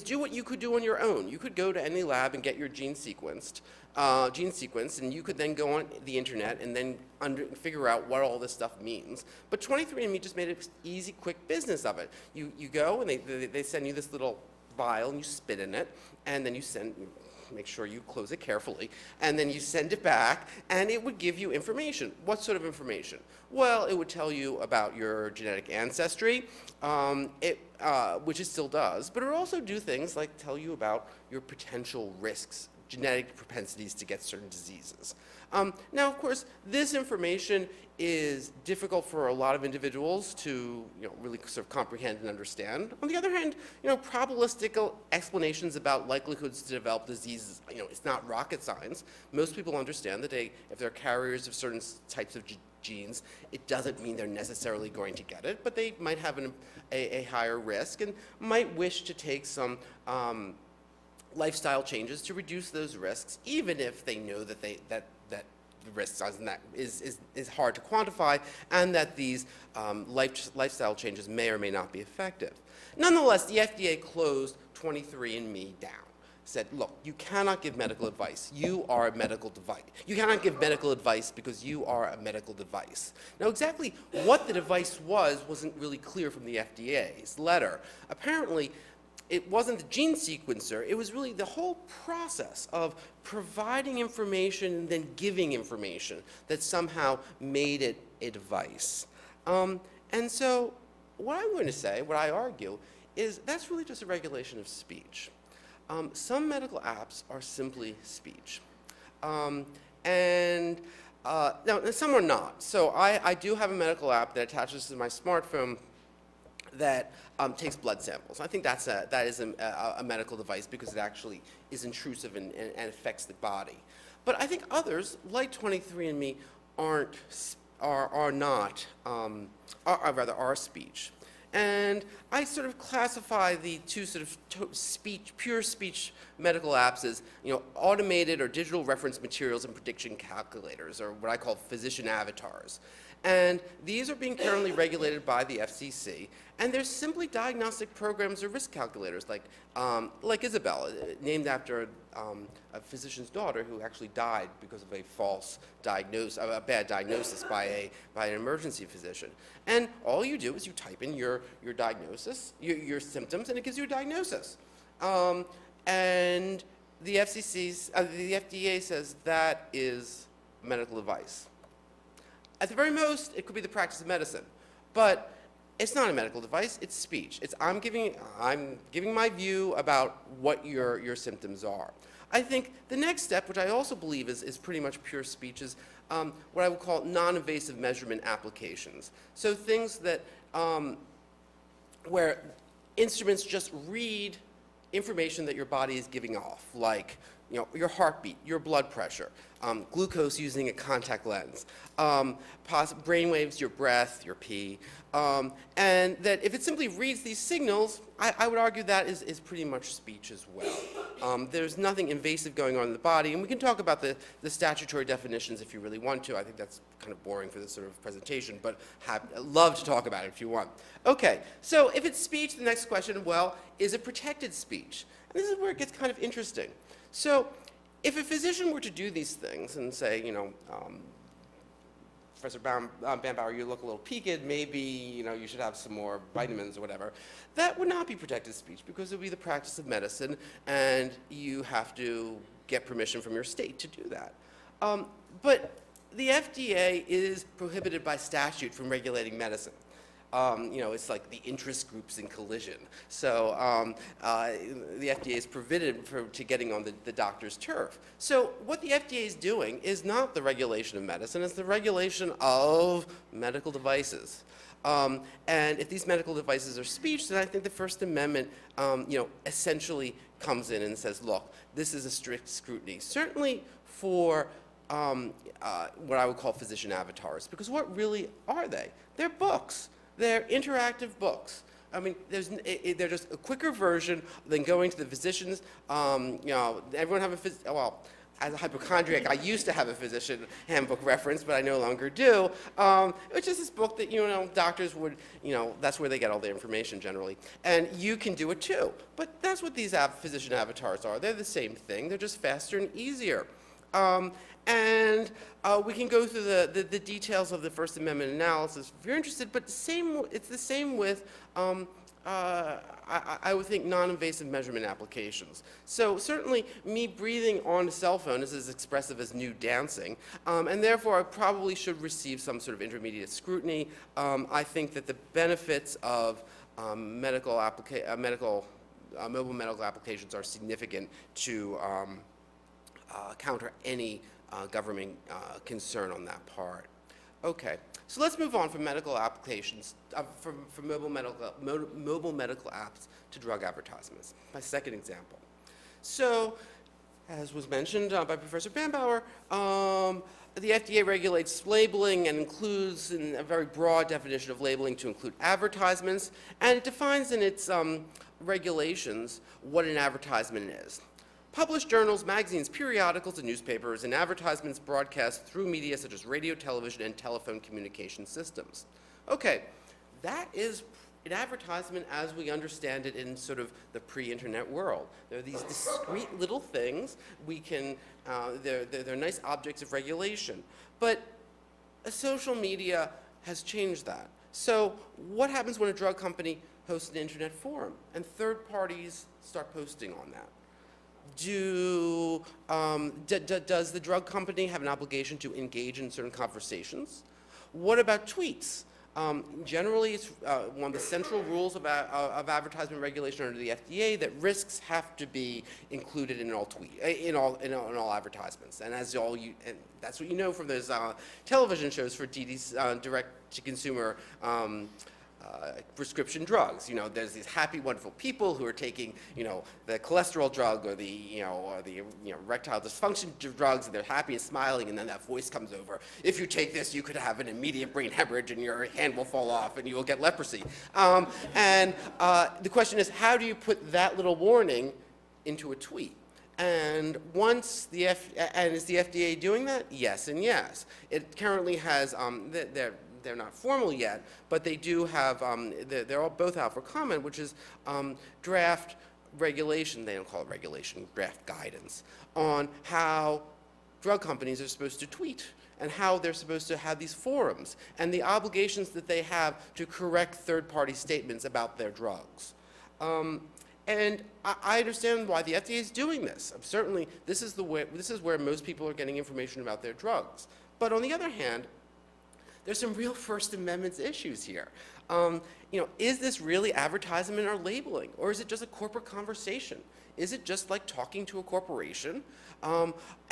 do what you could do on your own. You could go to any lab and get your gene sequenced, and you could then go on the internet and then figure out what all this stuff means. But 23andMe just made an easy, quick business of it. You go and they send you this little vial and you spit in it, and then you make sure you close it carefully, and then you send it back, and it would give you information. What sort of information? Well, it would tell you about your genetic ancestry, which it still does, but it would also do things like tell you about your potential risks, genetic propensities to get certain diseases. Now, of course, this information is difficult for a lot of individuals to really sort of comprehend and understand. On the other hand, probabilistic explanations about likelihoods to develop diseases, it's not rocket science. Most people understand that if they're carriers of certain types of genes, it doesn't mean they're necessarily going to get it, but they might have a higher risk and might wish to take some lifestyle changes to reduce those risks, even if they know that the risk size is hard to quantify, and that these lifestyle changes may or may not be effective. Nonetheless, the FDA closed 23andMe down. Said, look, you cannot give medical advice. You are a medical device. You cannot give medical advice because you are a medical device. Now, exactly what the device wasn't really clear from the FDA's letter. Apparently, it wasn't the gene sequencer, it was really the whole process of providing information and then giving information that somehow made it a device. And so what I'm going to say, what I argue, is that's really just a regulation of speech. Some medical apps are simply speech. Now, some are not. So I do have a medical app that attaches to my smartphone that takes blood samples. I think that is a medical device because it actually is intrusive and affects the body. But I think others, like 23andMe, are speech. And I sort of classify the two sort of pure speech medical apps as automated or digital reference materials and prediction calculators, or what I call physician avatars. And these are being currently regulated by the FCC. And they're simply diagnostic programs or risk calculators, like Isabel, named after a physician's daughter who actually died because of a false diagnosis, a bad diagnosis by an emergency physician. And all you do is you type in your diagnosis, your symptoms, and it gives you a diagnosis. And the the FDA says that is medical advice. At the very most, it could be the practice of medicine, but it's not a medical device, it's speech. I'm giving my view about what your symptoms are. I think the next step, which I also believe is pretty much pure speech, is what I would call non-invasive measurement applications. So things that, where instruments just read information that your body is giving off, like your heartbeat, your blood pressure, glucose using a contact lens, brainwaves, your breath, your pee, and that if it simply reads these signals, I would argue that is pretty much speech as well. There's nothing invasive going on in the body, and we can talk about the statutory definitions if you really want to. I think that's kind of boring for this sort of presentation, but love to talk about it if you want. Okay, so if it's speech, the next question, well, is it protected speech? And this is where it gets kind of interesting. So if a physician were to do these things and say, Professor Bambauer, you look a little peaked, maybe you should have some more vitamins or whatever, that would not be protected speech because it would be the practice of medicine and you have to get permission from your state to do that. But the FDA is prohibited by statute from regulating medicine. It's like the interest groups in collision. So the FDA is prohibited to getting on the doctor's turf. So what the FDA is doing is not the regulation of medicine, it's the regulation of medical devices. And if these medical devices are speech, then I think the First Amendment, essentially comes in and says, look, this is a strict scrutiny, certainly for what I would call physician avatars, because what really are they? They're books. They're interactive books. I mean, they're just a quicker version than going to the physician's. Everyone have well, as a hypochondriac, I used to have a physician handbook reference, but I no longer do. It's just this book that, doctors would, that's where they get all their information generally. And you can do it too. But that's what these physician avatars are. They're the same thing. They're just faster and easier. And we can go through the details of the First Amendment analysis if you're interested, but it's the same with, I would think, non-invasive measurement applications. So certainly me breathing on a cell phone is as expressive as nude dancing, and therefore I probably should receive some sort of intermediate scrutiny. I think that the benefits of mobile medical applications are significant to counter any government concern on that part. Okay, so let's move on from medical applications, from mobile medical apps to drug advertisements. My second example. So, as was mentioned by Professor Bambauer, the FDA regulates labeling and includes in a very broad definition of labeling to include advertisements, and it defines in its regulations what an advertisement is. Published journals, magazines, periodicals, and newspapers, and advertisements broadcast through media such as radio, television, and telephone communication systems. Okay, that is an advertisement as we understand it in sort of the pre-internet world. There are these discrete little things. They're nice objects of regulation. But social media has changed that. So what happens when a drug company hosts an internet forum and third parties start posting on that? Does the drug company have an obligation to engage in certain conversations? What about tweets? Generally, it's one of the central rules of advertisement regulation under the FDA that risks have to be included in all advertisements. And that's what you know from those television shows for direct-to-consumer prescription drugs. There's these happy, wonderful people who are taking, the cholesterol drug or the erectile dysfunction drugs, and they're happy and smiling, and then that voice comes over. If you take this, you could have an immediate brain hemorrhage, and your hand will fall off, and you will get leprosy. The question is, how do you put that little warning into a tweet? And is the FDA doing that? Yes and yes. It currently has, they're not formal yet, but they do have, they're all both out for comment, which is draft regulation, they don't call it regulation, draft guidance, on how drug companies are supposed to tweet and how they're supposed to have these forums and the obligations that they have to correct third-party statements about their drugs. And I understand why the FDA is doing this. Certainly, this is where most people are getting information about their drugs. But on the other hand, there's some real First Amendment issues here. Is this really advertisement or labeling, or is it just a corporate conversation? Is it just like talking to a corporation?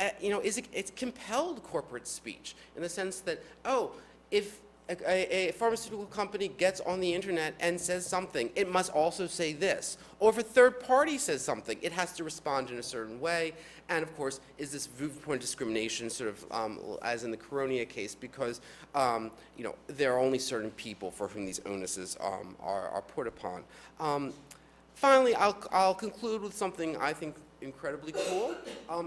It's compelled corporate speech in the sense that, oh, if a pharmaceutical company gets on the internet and says something, it must also say this. Or if a third party says something, it has to respond in a certain way. And of course, is this viewpoint discrimination sort of as in the Coronia case, because there are only certain people for whom these onuses are put upon. Finally, I'll conclude with something I think incredibly cool,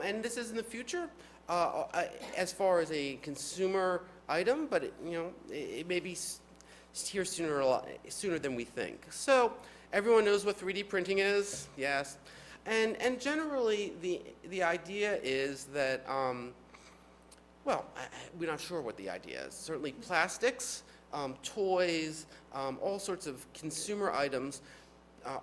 and this is in the future as far as a consumer item, but it may be here sooner than we think. So everyone knows what 3D printing is, yes, and generally the idea is that well, we're not sure what the idea is. Certainly plastics, toys, all sorts of consumer items.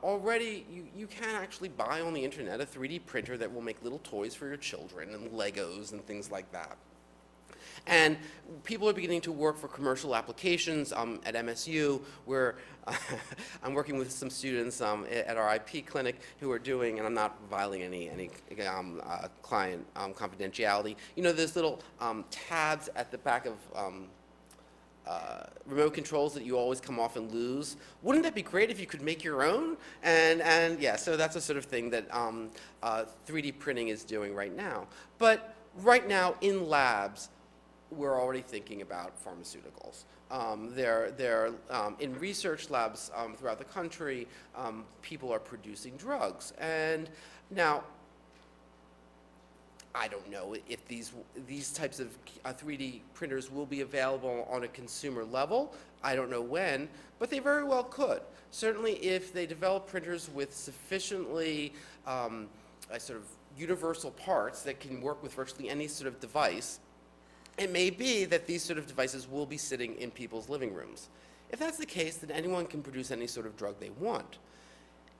Already, you can actually buy on the internet a 3D printer that will make little toys for your children and Legos and things like that. And people are beginning to work for commercial applications at MSU, where I'm working with some students at our IP clinic who are doing, and I'm not violating any client confidentiality. There's little tabs at the back of remote controls that you always come off and lose. Wouldn't that be great if you could make your own? And yeah, so that's the sort of thing that 3D printing is doing right now. But right now in labs, we're already thinking about pharmaceuticals. They're in research labs throughout the country, people are producing drugs. And now, I don't know if these types of 3D printers will be available on a consumer level. I don't know when, but they very well could. Certainly if they develop printers with sufficiently sort of universal parts that can work with virtually any sort of device, it may be that these sort of devices will be sitting in people's living rooms. If that's the case, then anyone can produce any sort of drug they want.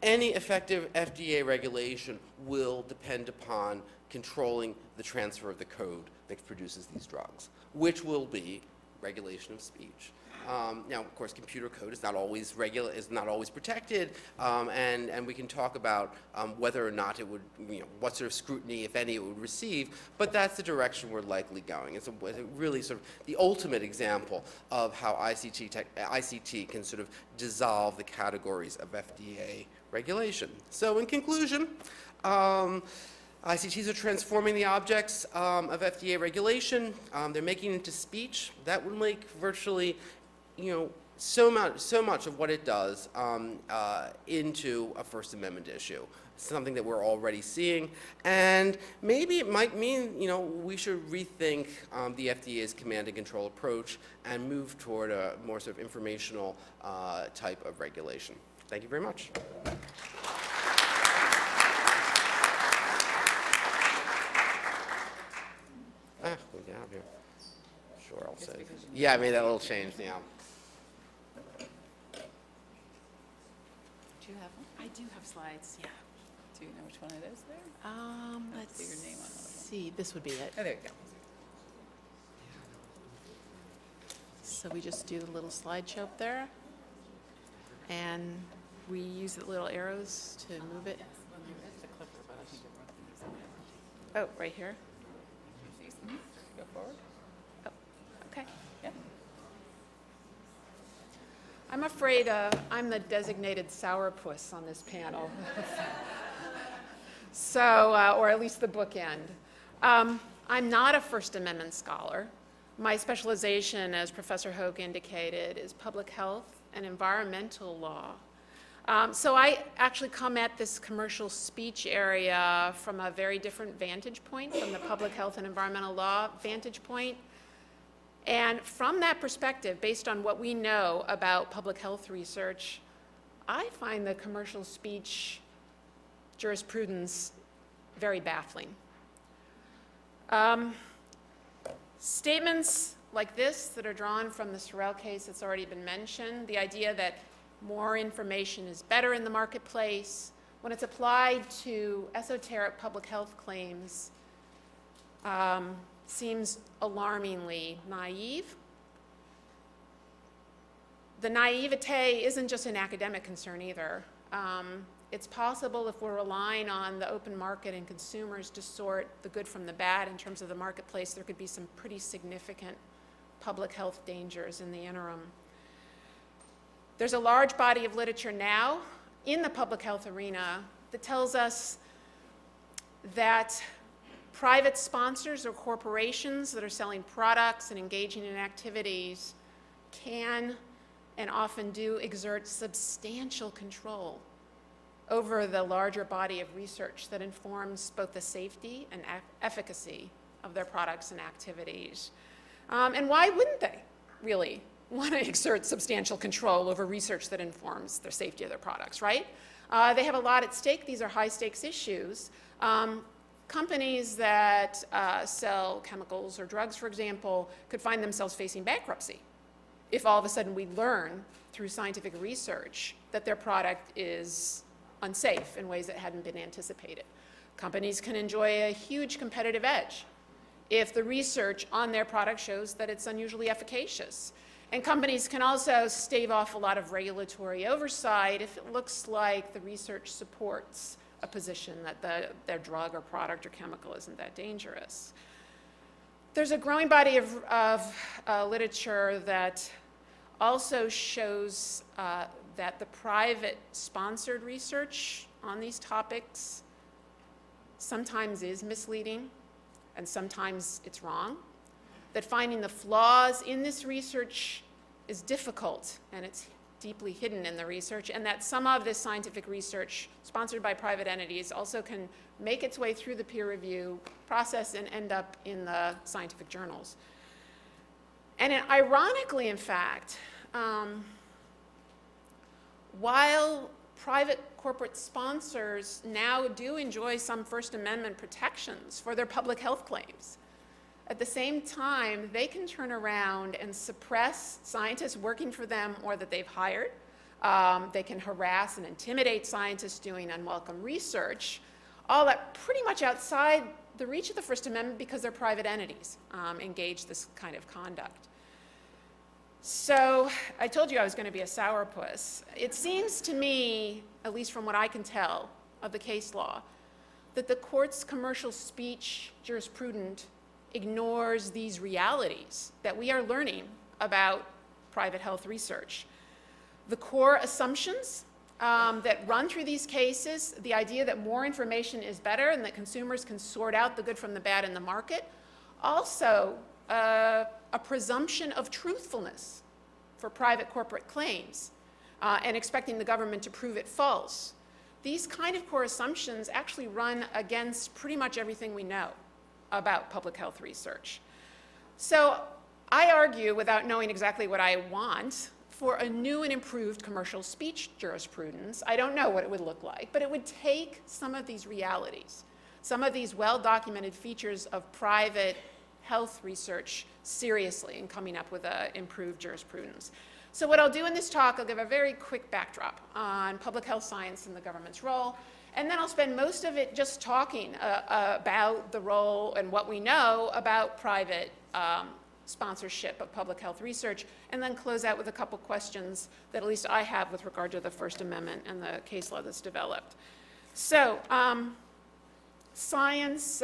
Any effective FDA regulation will depend upon controlling the transfer of the code that produces these drugs, which will be regulation of speech. Now, of course, computer code is not always protected, and we can talk about whether or not it would, what sort of scrutiny, if any, it would receive. But that's the direction we're likely going. It's really sort of the ultimate example of how ICT can sort of dissolve the categories of FDA regulation. So, in conclusion. ICTs are transforming the objects of FDA regulation. They're making it into speech. That would make virtually, so much of what it does into a First Amendment issue. Something that we're already seeing, and maybe it might mean, we should rethink the FDA's command and control approach and move toward a more sort of informational type of regulation. Thank you very much. We get out here. Sure, I'll say. Yeah, I made that little change. Yeah. Do you have one? I do have slides. Yeah. Do you know which one it is there? Let's see your name on one of them. see. This would be it. Oh, there you go. So we just do the little slideshow up there, and we use the little arrows to move it. Oh, right here. Go forward. Oh, okay. Yeah. I'm afraid I'm the designated sourpuss on this panel. So, or at least the bookend. I'm not a First Amendment scholar. My specialization, as Professor Hoke indicated, is public health and environmental law. So I actually come at this commercial speech area from a very different vantage point, from the public health and environmental law vantage point. And from that perspective, based on what we know about public health research, I find the commercial speech jurisprudence very baffling. Statements like this that are drawn from the Sorrell case that's already been mentioned, the idea that more information is better in the marketplace, when it's applied to esoteric public health claims, seems alarmingly naive. The naivete isn't just an academic concern either. It's possible, if we're relying on the open market and consumers to sort the good from the bad in terms of the marketplace, there could be some pretty significant public health dangers in the interim. There's a large body of literature now in the public health arena that tells us that private sponsors or corporations that are selling products and engaging in activities can and often do exert substantial control over the larger body of research that informs both the safety and efficacy of their products and activities. And why wouldn't they really want to exert substantial control over research that informs the safety of their products, right? They have a lot at stake. These are high stakes issues. Companies that sell chemicals or drugs, for example, could find themselves facing bankruptcy if all of a sudden we learn through scientific research that their product is unsafe in ways that hadn't been anticipated. Companies can enjoy a huge competitive edge if the research on their product shows that it's unusually efficacious. And companies can also stave off a lot of regulatory oversight if it looks like the research supports a position that their drug or product or chemical isn't that dangerous. There's a growing body of literature that also shows that the private sponsored research on these topics sometimes is misleading and sometimes it's wrong, that finding the flaws in this research is difficult and it's deeply hidden in the research, and that some of this scientific research sponsored by private entities also can make its way through the peer review process and end up in the scientific journals. And ironically, in fact, while private corporate sponsors now do enjoy some First Amendment protections for their public health claims, at the same time, they can turn around and suppress scientists working for them or that they've hired. They can harass and intimidate scientists doing unwelcome research, all that pretty much outside the reach of the First Amendment because they're private entities engage this kind of conduct. So I told you I was going to be a sourpuss. It seems to me, at least from what I can tell of the case law, that the court's commercial speech jurisprudence ignores these realities that we are learning about private health research. The core assumptions that run through these cases, the idea that more information is better and that consumers can sort out the good from the bad in the market, also a presumption of truthfulness for private corporate claims and expecting the government to prove it false. These kind of core assumptions actually run against pretty much everything we know about public health research. So I argue, without knowing exactly what I want, for a new and improved commercial speech jurisprudence. I don't know what it would look like, but it would take some of these realities, some of these well-documented features of private health research seriously in coming up with an improved jurisprudence. So what I'll do in this talk, I'll give a very quick backdrop on public health science and the government's role, and then I'll spend most of it just talking about the role and what we know about private sponsorship of public health research, and then close out with a couple questions that at least I have with regard to the First Amendment and the case law that's developed. So science,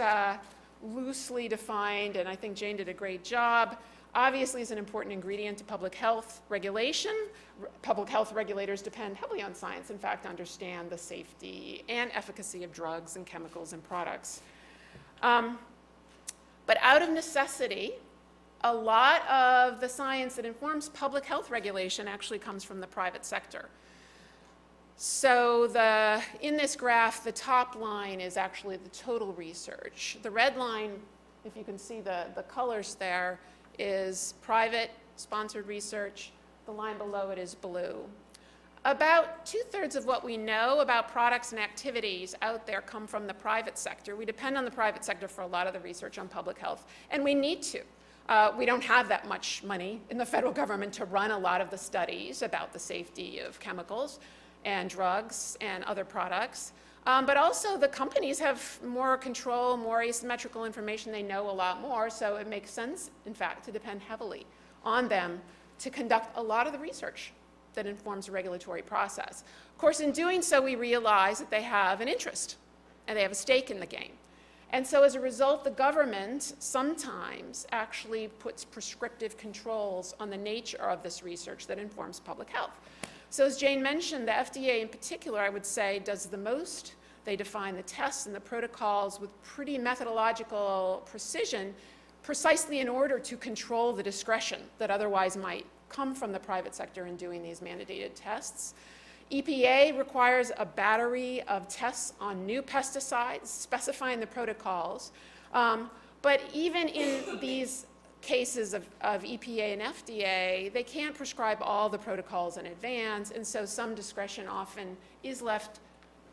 loosely defined, and I think Jane did a great job, obviously is an important ingredient to public health regulation. Public health regulators depend heavily on science, in fact, to understand the safety and efficacy of drugs and chemicals and products. But out of necessity, a lot of the science that informs public health regulation actually comes from the private sector. So in this graph, the top line is actually the total research. The red line, if you can see the colors there, is private sponsored research. The line below it is blue. About 2/3 of what we know about products and activities out there come from the private sector. We depend on the private sector for a lot of the research on public health, and we need to. We don't have that much money in the federal government to run a lot of the studies about the safety of chemicals and drugs and other products. But also the companies have more control, more asymmetrical information. They know a lot more, so it makes sense, in fact, to depend heavily on them to conduct a lot of the research that informs the regulatory process. Of course, in doing so, we realize that they have an interest and they have a stake in the game. And so as a result, the government sometimes actually puts prescriptive controls on the nature of this research that informs public health. So as Jane mentioned, the FDA in particular, I would say, does the most. They define the tests and the protocols with pretty methodological precision, precisely in order to control the discretion that otherwise might come from the private sector in doing these mandated tests. EPA requires a battery of tests on new pesticides, specifying the protocols. But even in these cases of EPA and FDA, they can't prescribe all the protocols in advance, and so some discretion often is left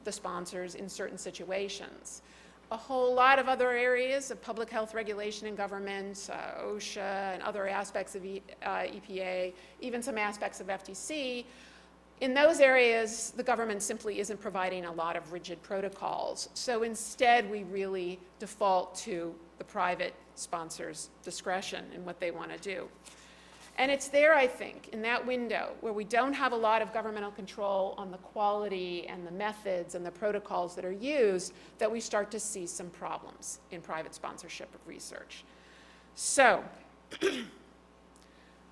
the sponsors in certain situations. A whole lot of other areas of public health regulation in government, OSHA and other aspects of EPA, even some aspects of FTC, in those areas, the government simply isn't providing a lot of rigid protocols. So instead, we really default to the private sponsors' discretion in what they want to do. And it's there, I think, in that window where we don't have a lot of governmental control on the quality and the methods and the protocols that are used, that we start to see some problems in private sponsorship of research. So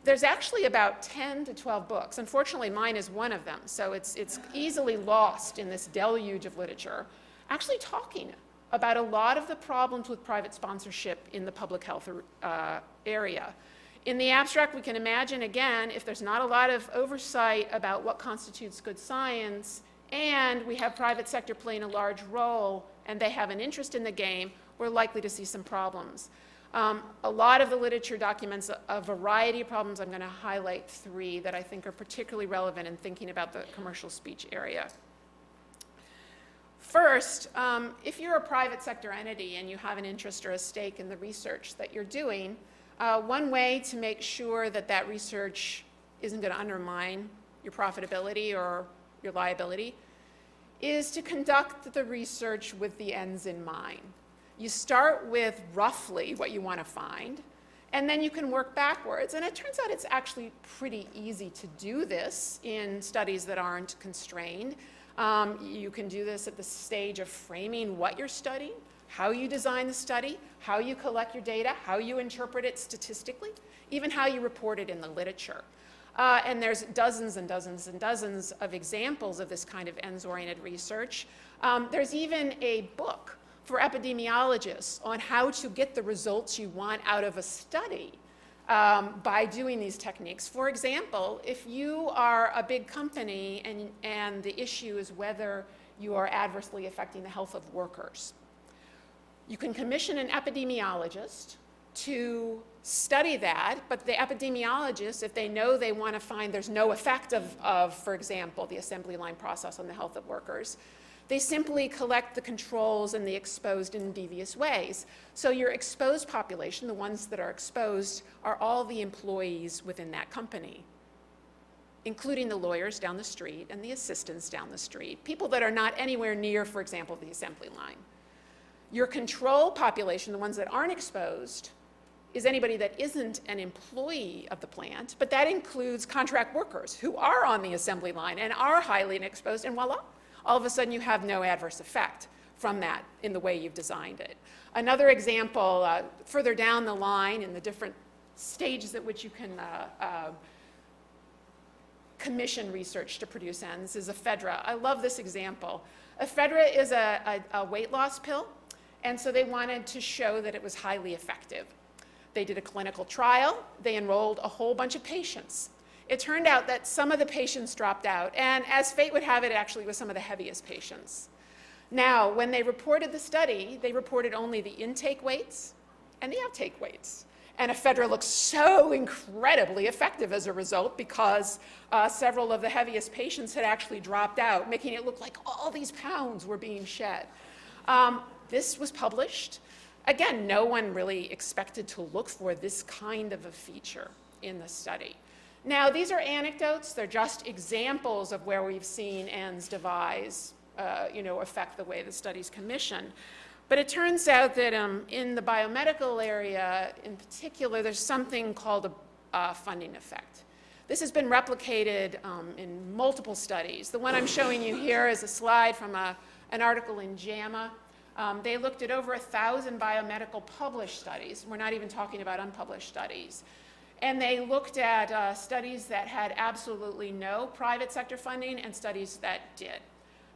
there's actually about 10 to 12 books. Unfortunately, mine is one of them, so it's easily lost in this deluge of literature, actually talking about a lot of the problems with private sponsorship in the public health area. In the abstract, we can imagine, again, if there's not a lot of oversight about what constitutes good science, and we have private sector playing a large role, and they have an interest in the game, we're likely to see some problems. A lot of the literature documents a variety of problems. I'm going to highlight 3 that I think are particularly relevant in thinking about the commercial speech area. First, if you're a private sector entity and you have an interest or a stake in the research that you're doing, one way to make sure that that research isn't going to undermine your profitability or your liability is to conduct the research with the ends in mind. You start with roughly what you want to find, and then you can work backwards. And it turns out it's actually pretty easy to do this in studies that aren't constrained. You can do this at the stage of framing what you're studying, how you design the study, how you collect your data, how you interpret it statistically, even how you report it in the literature. And there's dozens and dozens and dozens of examples of this kind of ends-oriented research. There's even a book for epidemiologists on how to get the results you want out of a study by doing these techniques. For example, if you are a big company and the issue is whether you are adversely affecting the health of workers, you can commission an epidemiologist to study that, but the epidemiologists, if they know they want to find there's no effect of, for example, the assembly line process on the health of workers, they simply collect the controls and the exposed in devious ways. So your exposed population, the ones that are exposed, are all the employees within that company, including the lawyers down the street and the assistants down the street, people that are not anywhere near, for example, the assembly line. Your control population, the ones that aren't exposed, is anybody that isn't an employee of the plant, but that includes contract workers who are on the assembly line and are highly exposed, and voila, all of a sudden you have no adverse effect from that in the way you've designed it. Another example, further down the line in the different stages at which you can commission research to produce ends, is ephedra. I love this example. Ephedra is a weight loss pill, and so they wanted to show that it was highly effective. They did a clinical trial. They enrolled a whole bunch of patients. It turned out that some of the patients dropped out, and as fate would have it, actually was some of the heaviest patients. Now, when they reported the study, they reported only the intake weights and the outtake weights. And ephedra looks so incredibly effective as a result because several of the heaviest patients had actually dropped out, making it look like all these pounds were being shed. This was published. Again, no one really expected to look for this kind of a feature in the study. Now, these are anecdotes. They're just examples of where we've seen ends devise affect the way the study's commissioned. But it turns out that in the biomedical area in particular, there's something called a funding effect. This has been replicated in multiple studies. The one I'm showing you here is a slide from an article in JAMA. They looked at over 1,000 biomedical published studies. We're not even talking about unpublished studies. And they looked at studies that had absolutely no private sector funding and studies that did.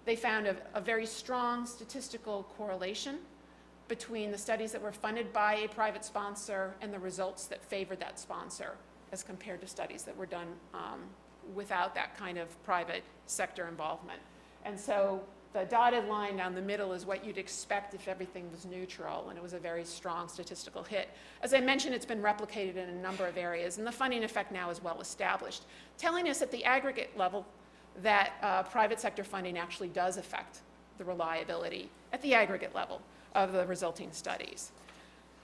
They found a very strong statistical correlation between the studies that were funded by a private sponsor and the results that favored that sponsor as compared to studies that were done without that kind of private sector involvement. And so the dotted line down the middle is what you'd expect if everything was neutral, and it was a very strong statistical hit. As I mentioned, it's been replicated in a number of areas, and the funding effect now is well established, telling us at the aggregate level that private sector funding actually does affect the reliability at the aggregate level of the resulting studies.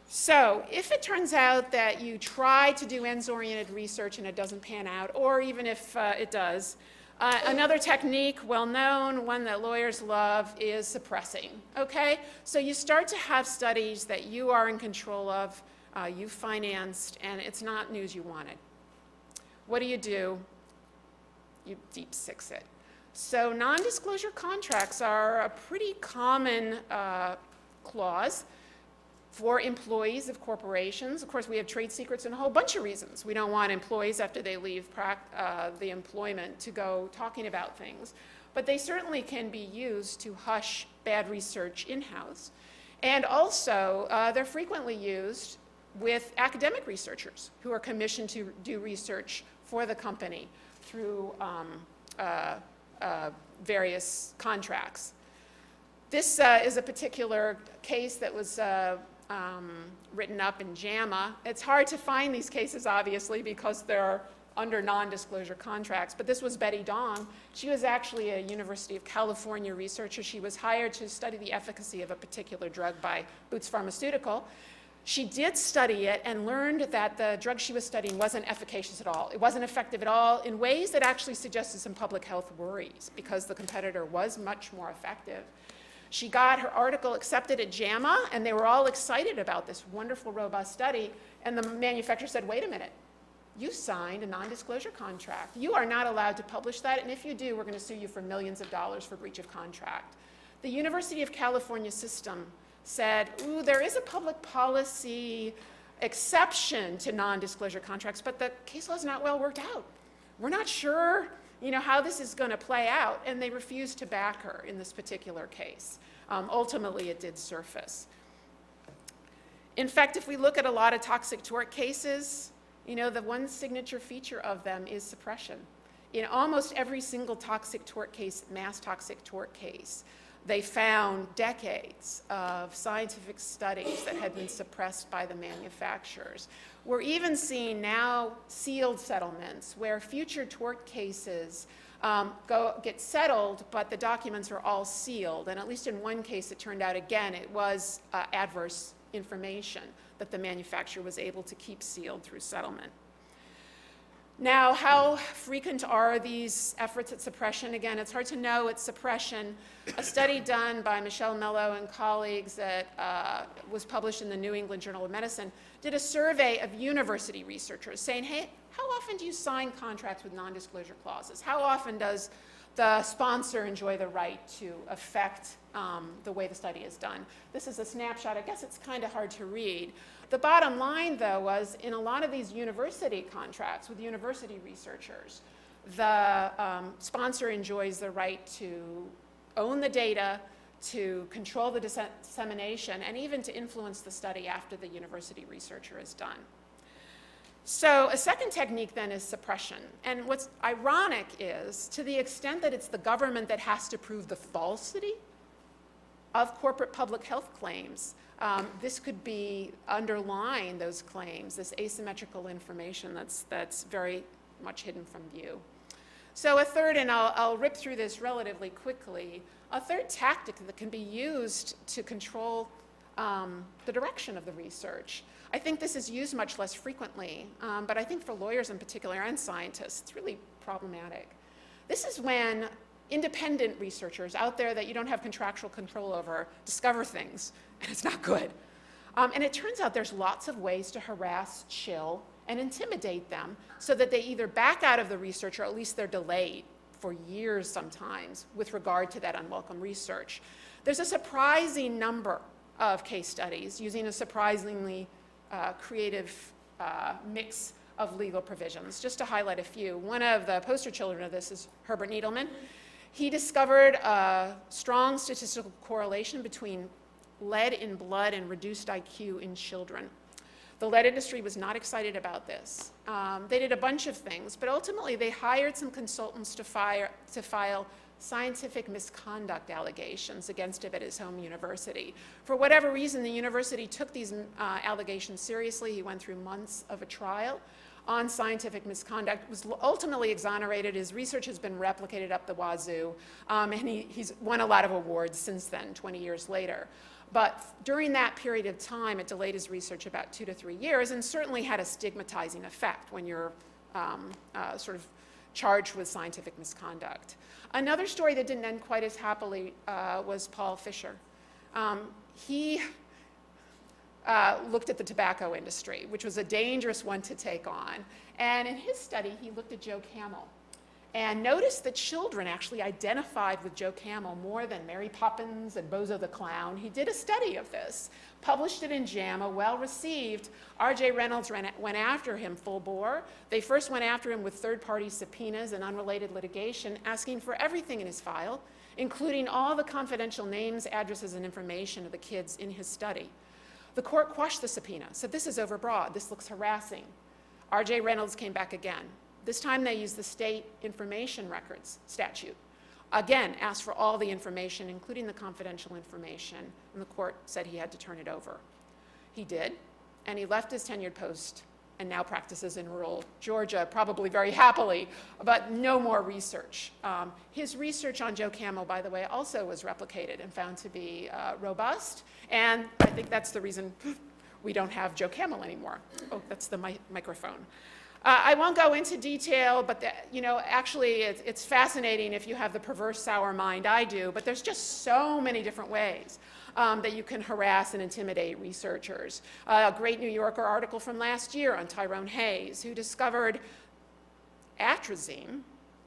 So if it turns out that you try to do ends-oriented research and it doesn't pan out, or even if it does, another technique, well-known, one that lawyers love, is suppressing, okay? So you start to have studies that you are in control of, you financed, and it's not news you wanted. What do? You deep six it. So non-disclosure contracts are a pretty common clause for employees of corporations. Of course, we have trade secrets and a whole bunch of reasons. We don't want employees after they leave the employment to go talking about things. But they certainly can be used to hush bad research in-house. And also, they're frequently used with academic researchers who are commissioned to do research for the company through various contracts. This is a particular case that was written up in JAMA. It's hard to find these cases, obviously, because they're under non-disclosure contracts, but this was Betty Dong. She was actually a University of California researcher. She was hired to study the efficacy of a particular drug by Boots Pharmaceutical. She did study it and learned that the drug she was studying wasn't efficacious at all. It wasn't effective at all in ways that actually suggested some public health worries because the competitor was much more effective. She got her article accepted at JAMA, and they were all excited about this wonderful, robust study. And the manufacturer said, wait a minute, you signed a non-disclosure contract. You are not allowed to publish that, and if you do, we're going to sue you for millions of dollars for breach of contract. The University of California system said, ooh, there is a public policy exception to non-disclosure contracts, but the case law is not well worked out. We're not sure how this is going to play out, and they refused to back her in this particular case. Ultimately, it did surface. In fact, if we look at a lot of toxic tort cases, the one signature feature of them is suppression. In almost every single toxic tort case, mass toxic tort case, they found decades of scientific studies that had been suppressed by the manufacturers. We're even seeing now sealed settlements where future tort cases get settled, but the documents are all sealed. And at least in one case, it turned out, again, it was adverse information that the manufacturer was able to keep sealed through settlement. Now, how frequent are these efforts at suppression? Again, it's hard to know. It's suppression. A study done by Michelle Mello and colleagues that was published in the New England Journal of Medicine did a survey of university researchers saying, hey, how often do you sign contracts with non-disclosure clauses? How often does the sponsor enjoy the right to affect the way the study is done? This is a snapshot. I guess it's kind of hard to read. The bottom line, though, was in a lot of these university contracts with university researchers, the sponsor enjoys the right to own the data, to control the dissemination, and even to influence the study after the university researcher is done. So a second technique then is suppression. And what's ironic is, to the extent that it's the government that has to prove the falsity of corporate public health claims, this could be underlying those claims, this asymmetrical information that's very much hidden from view. So a third, and I'll rip through this relatively quickly, a third tactic that can be used to control the direction of the research. I think this is used much less frequently, but I think for lawyers in particular and scientists, it's really problematic. This is when independent researchers out there that you don't have contractual control over discover things, and it's not good. And it turns out there's lots of ways to harass, chill, and intimidate them so that they either back out of the research or at least they're delayed for years sometimes with regard to that unwelcome research. There's a surprising number of case studies using a surprisingly creative mix of legal provisions. Just to highlight a few, one of the poster children of this is Herbert Needleman. He discovered a strong statistical correlation between lead in blood and reduced IQ in children. The lead industry was not excited about this. They did a bunch of things, but ultimately they hired some consultants to file scientific misconduct allegations against him at his home university. For whatever reason, the university took these allegations seriously. He went through months of a trial on scientific misconduct, was ultimately exonerated. His research has been replicated up the wazoo, and he's won a lot of awards since then, 20 years later. But during that period of time, it delayed his research about 2 to 3 years and certainly had a stigmatizing effect when you're sort of charged with scientific misconduct. Another story that didn't end quite as happily was Paul Fisher. He looked at the tobacco industry, which was a dangerous one to take on. And in his study, he looked at Joe Camel and noticed that children actually identified with Joe Camel more than Mary Poppins and Bozo the Clown. He did a study of this, published it in JAMA, well received. R.J. Reynolds went after him full bore. They first went after him with third-party subpoenas and unrelated litigation, asking for everything in his file, including all the confidential names, addresses, and information of the kids in his study. The court quashed the subpoena, said this is overbroad, this looks harassing. R.J. Reynolds came back again. This time they used the state information records statute. Again, asked for all the information, including the confidential information, and the court said he had to turn it over. He did, and he left his tenured post and now practices in rural Georgia, probably very happily, but no more research. His research on Joe Camel, by the way, also was replicated and found to be robust, and I think that's the reason we don't have Joe Camel anymore. Oh, that's the microphone. I won't go into detail, but actually it's fascinating if you have the perverse sour mind I do, but there's just so many different ways that you can harass and intimidate researchers. A great New Yorker article from last year on Tyrone Hayes, who discovered atrazine,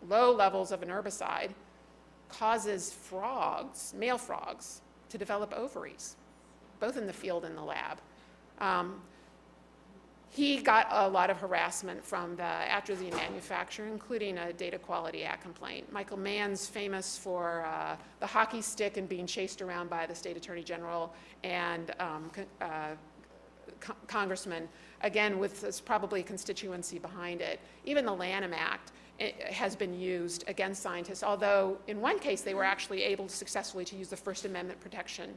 low levels of an herbicide, causes frogs, male frogs, to develop ovaries, both in the field and the lab. He got a lot of harassment from the atrazine manufacturer, including a Data Quality Act complaint. Michael Mann's famous for the hockey stick and being chased around by the state attorney general and congressman, again, with probably a constituency behind it. Even the Lanham Act has been used against scientists, although in one case they were actually able successfully to use the First Amendment protection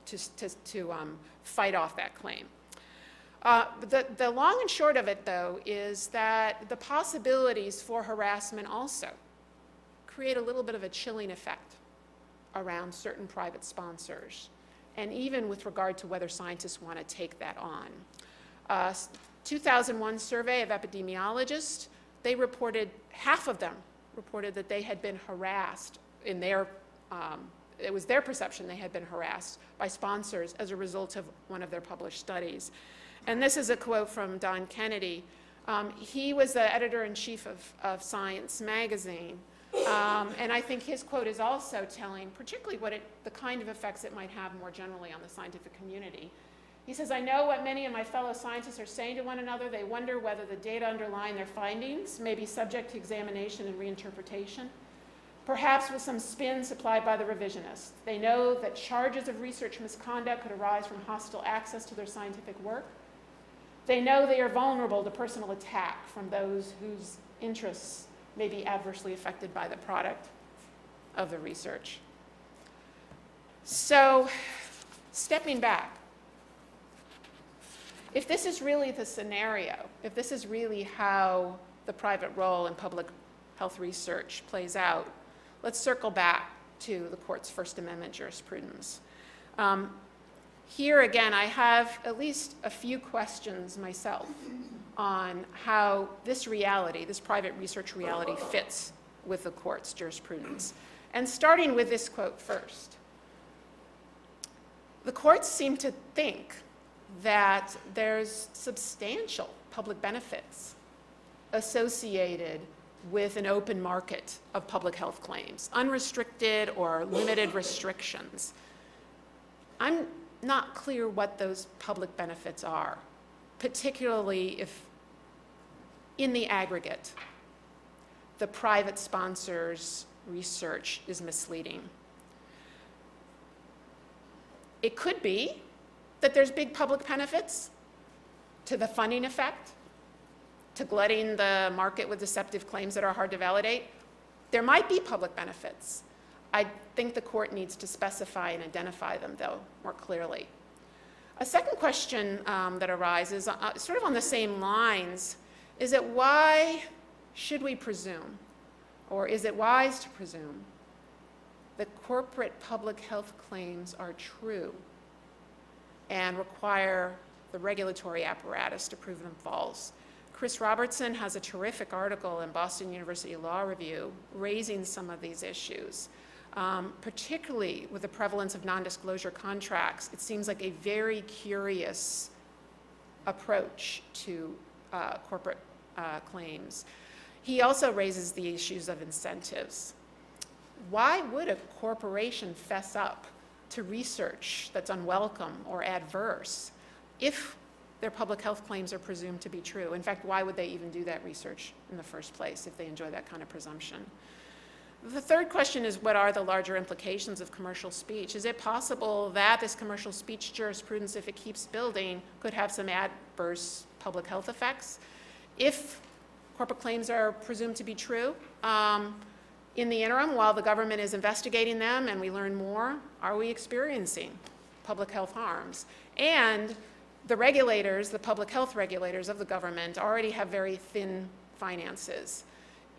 to fight off that claim. The long and short of it, though, is that the possibilities for harassment also create a little bit of a chilling effect around certain private sponsors, and even with regard to whether scientists want to take that on. 2001 survey of epidemiologists, they reported, half of them reported that they had been harassed in their, it was their perception they had been harassed by sponsors as a result of one of their published studies. And this is a quote from Don Kennedy. He was the editor-in-chief of Science magazine. And I think his quote is also telling, particularly the kind of effects it might have more generally on the scientific community. He says, I know what many of my fellow scientists are saying to one another. They wonder whether the data underlying their findings may be subject to examination and reinterpretation, perhaps with some spin supplied by the revisionists. They know that charges of research misconduct could arise from hostile access to their scientific work. They know they are vulnerable to personal attack from those whose interests may be adversely affected by the product of the research. So, stepping back, If this is really the scenario, if this is really how the private role in public health research plays out, let's circle back to the court's First Amendment jurisprudence. Here again, I have at least a few questions myself on how this reality, this private research reality, fits with the court's jurisprudence. And starting with this quote first. The courts seem to think that there's substantial public benefits associated with an open market of public health claims, unrestricted or limited restrictions. I'm not clear what those public benefits are, particularly if, in the aggregate, the private sponsor's research is misleading. It could be that there's big public benefits to the funding effect, to glutting the market with deceptive claims that are hard to validate. There might be public benefits. I think the court needs to specify and identify them, though, more clearly. A second question that arises, sort of on the same lines, is that why should we presume, or is it wise to presume, that corporate public health claims are true and require the regulatory apparatus to prove them false? Chris Robertson has a terrific article in Boston University Law Review raising some of these issues. Particularly with the prevalence of non-disclosure contracts, it seems like a very curious approach to corporate claims. He also raises the issues of incentives. Why would a corporation fess up to research that's unwelcome or adverse if their public health claims are presumed to be true? In fact, why would they even do that research in the first place if they enjoy that kind of presumption? The third question is, what are the larger implications of commercial speech? Is it possible that this commercial speech jurisprudence, if it keeps building, could have some adverse public health effects? If corporate claims are presumed to be true, in the interim, while the government is investigating them and we learn more, are we experiencing public health harms? And the regulators, the public health regulators of the government, already have very thin finances.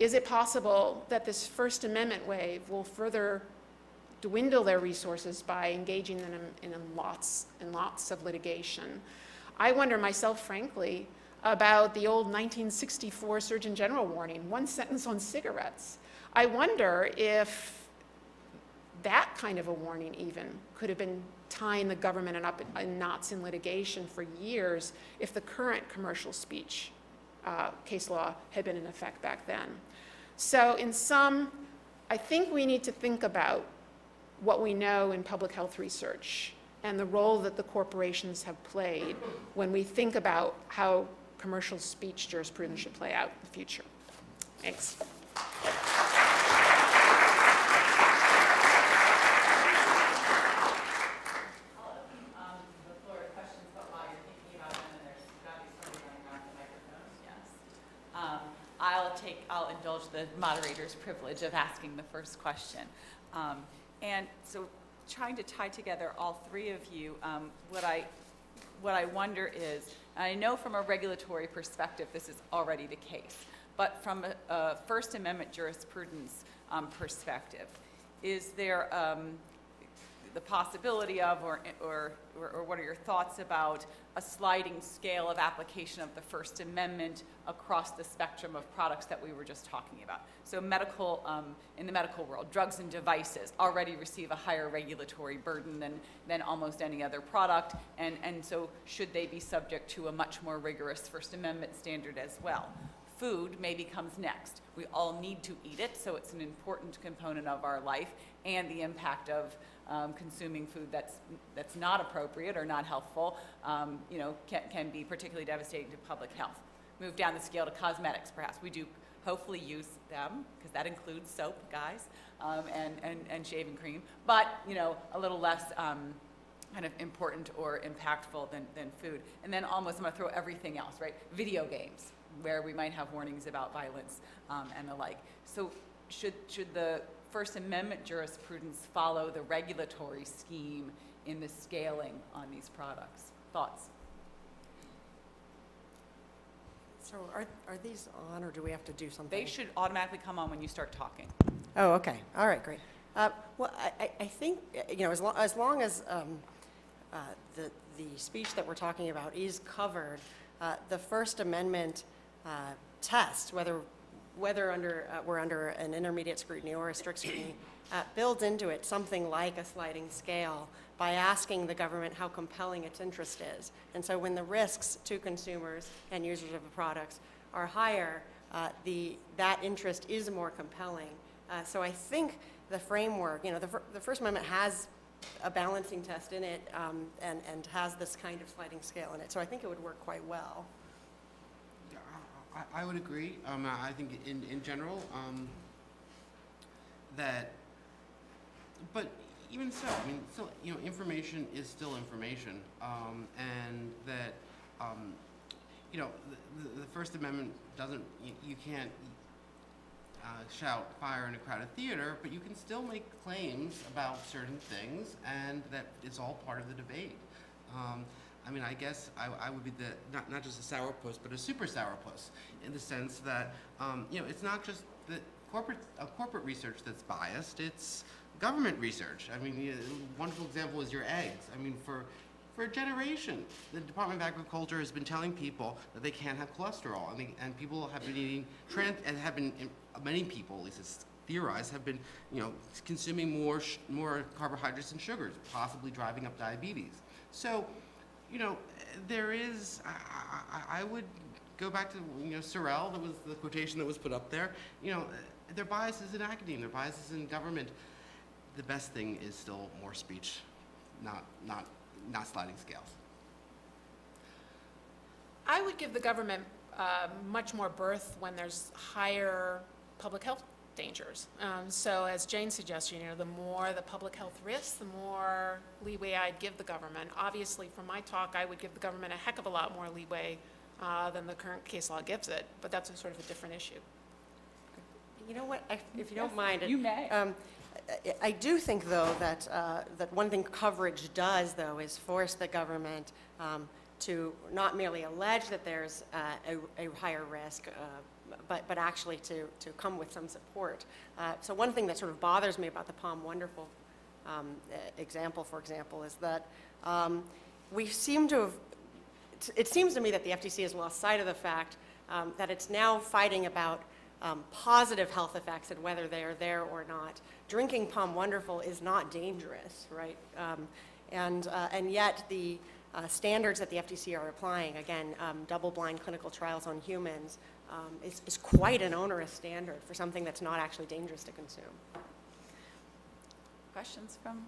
Is it possible that this First Amendment wave will further dwindle their resources by engaging them in lots and lots of litigation? I wonder myself, frankly, about the old 1964 Surgeon General warning, one sentence on cigarettes. I wonder if that kind of a warning even could have been tying the government up in knots in litigation for years if the current commercial speech case law had been in effect back then. So in sum, I think we need to think about what we know in public health research and the role that the corporations have played when we think about how commercial speech jurisprudence should play out in the future. Thanks. I'll indulge the moderator's privilege of asking the first question. And so trying to tie together all three of you, what I wonder is, and I know from a regulatory perspective this is already the case, but from a First Amendment jurisprudence perspective, is there the possibility of, or what are your thoughts about a sliding scale of application of the First Amendment across the spectrum of products that we were just talking about? So medical, in the medical world, drugs and devices already receive a higher regulatory burden than almost any other product, and so should they be subject to a much more rigorous First Amendment standard as well? Food maybe comes next. We all need to eat it, so it's an important component of our life, and the impact of consuming food that's not appropriate or not healthful, can be particularly devastating to public health. Move down the scale to cosmetics, perhaps. We do hopefully use them, because that includes soap, guys, and shaving cream, but a little less kind of important or impactful than food. And then almost, I'm going to throw everything else, right? Video games, where we might have warnings about violence and the like. So should the First Amendment jurisprudence follow the regulatory scheme in the scaling on these products? Thoughts? So are these on, or do we have to do something? They should automatically come on when you start talking. Oh, okay. All right, great. Well, I think, you know, as long as the speech that we're talking about is covered, the First Amendment test, whether we're under an intermediate scrutiny or a strict scrutiny, builds into it something like a sliding scale by asking the government how compelling its interest is. And so when the risks to consumers and users of the products are higher, that interest is more compelling. So I think the framework, you know, the First Amendment has a balancing test in it and has this kind of sliding scale in it. So I think it would work quite well. I would agree. I think in general that, but even so, I mean, still, you know, information is still information, and that, you know, the First Amendment doesn't, you can't shout fire in a crowded theater, but you can still make claims about certain things, and that it's all part of the debate. I mean, I guess I would be not just a sourpuss, but a super sourpuss, in the sense that, you know, it's not just the corporate research that's biased, it's government research. I mean, a wonderful example is your eggs. I mean, for a generation, the Department of Agriculture has been telling people that they can't have cholesterol, and people have been eating many people, at least it's theorized, have been, you know, consuming more carbohydrates and sugars, possibly driving up diabetes. So, you know, there is, I would go back to, you know, Sorrell, that was the quotation that was put up there. You know, their biases in academia, their biases in government. The best thing is still more speech, not sliding scales. I would give the government much more berth when there's higher public health dangers. So as Jane suggested, you know, the more the public health risks, the more leeway I'd give the government. Obviously, from my talk, I would give the government a heck of a lot more leeway than the current case law gives it, but that's a sort of a different issue. You know what, if you don't mind. You may. I do think, though, that one thing coverage does, though, is force the government to not merely allege that there's a higher risk, but actually to come with some support. So one thing that sort of bothers me about the Palm Wonderful example, for example, is that we seem to have, it seems to me that the FTC has lost sight of the fact that it's now fighting about positive health effects and whether they are there or not. Drinking Palm Wonderful is not dangerous, right? And yet the standards that the FTC are applying, again, double-blind clinical trials on humans, is quite an onerous standard for something that's not actually dangerous to consume. Questions from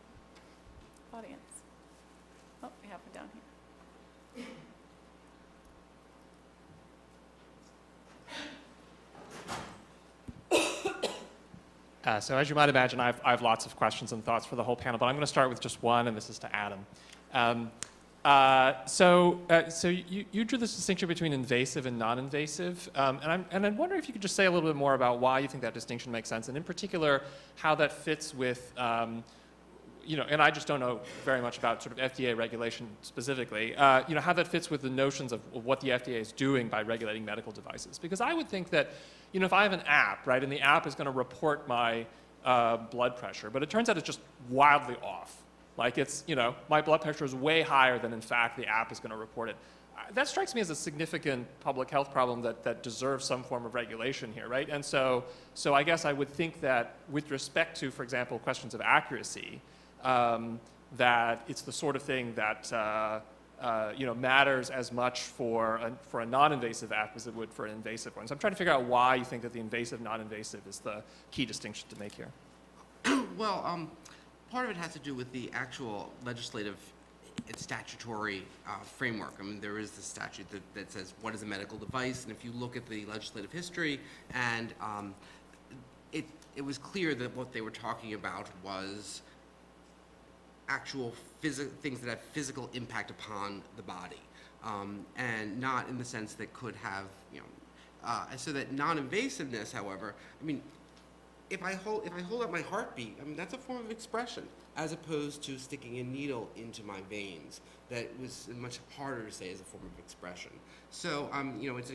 the audience? Oh, we have one down here. So as you might imagine, I have lots of questions and thoughts for the whole panel, but I'm going to start with just one, and this is to Adam. So you drew this distinction between invasive and non-invasive, and I wonder if you could just say a little bit more about why you think that distinction makes sense, and in particular, how that fits with, you know, and I just don't know very much about sort of FDA regulation specifically, you know, how that fits with the notions of what the FDA is doing by regulating medical devices. Because I would think that, you know, if I have an app, right, and the app is going to report my blood pressure, but it turns out it's just wildly off. Like it's, you know, my blood pressure is way higher than in fact the app is going to report it. That strikes me as a significant public health problem that deserves some form of regulation here, right? And so I guess I would think that with respect to, for example, questions of accuracy, that it's the sort of thing that you know, matters as much for a non-invasive app as it would for an invasive one. So I'm trying to figure out why you think that the invasive, non-invasive is the key distinction to make here. Well, part of it has to do with the actual legislative and statutory framework. I mean, there is the statute that says what is a medical device, and if you look at the legislative history, and it was clear that what they were talking about was actual things that have physical impact upon the body, and not in the sense that could have, you know, so that non-invasiveness, however, I mean, if I hold up my heartbeat, I mean, that's a form of expression, as opposed to sticking a needle into my veins. That was much harder to say as a form of expression. So, you know, it's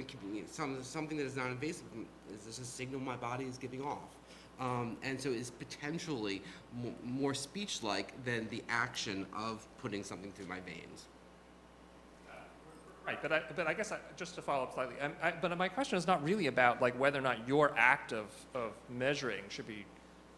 something that is non-invasive. Is this a signal my body is giving off? And so it's potentially more speech-like than the action of putting something through my veins. Right, but I guess just to follow up slightly, but my question is not really about like whether or not your act of measuring should be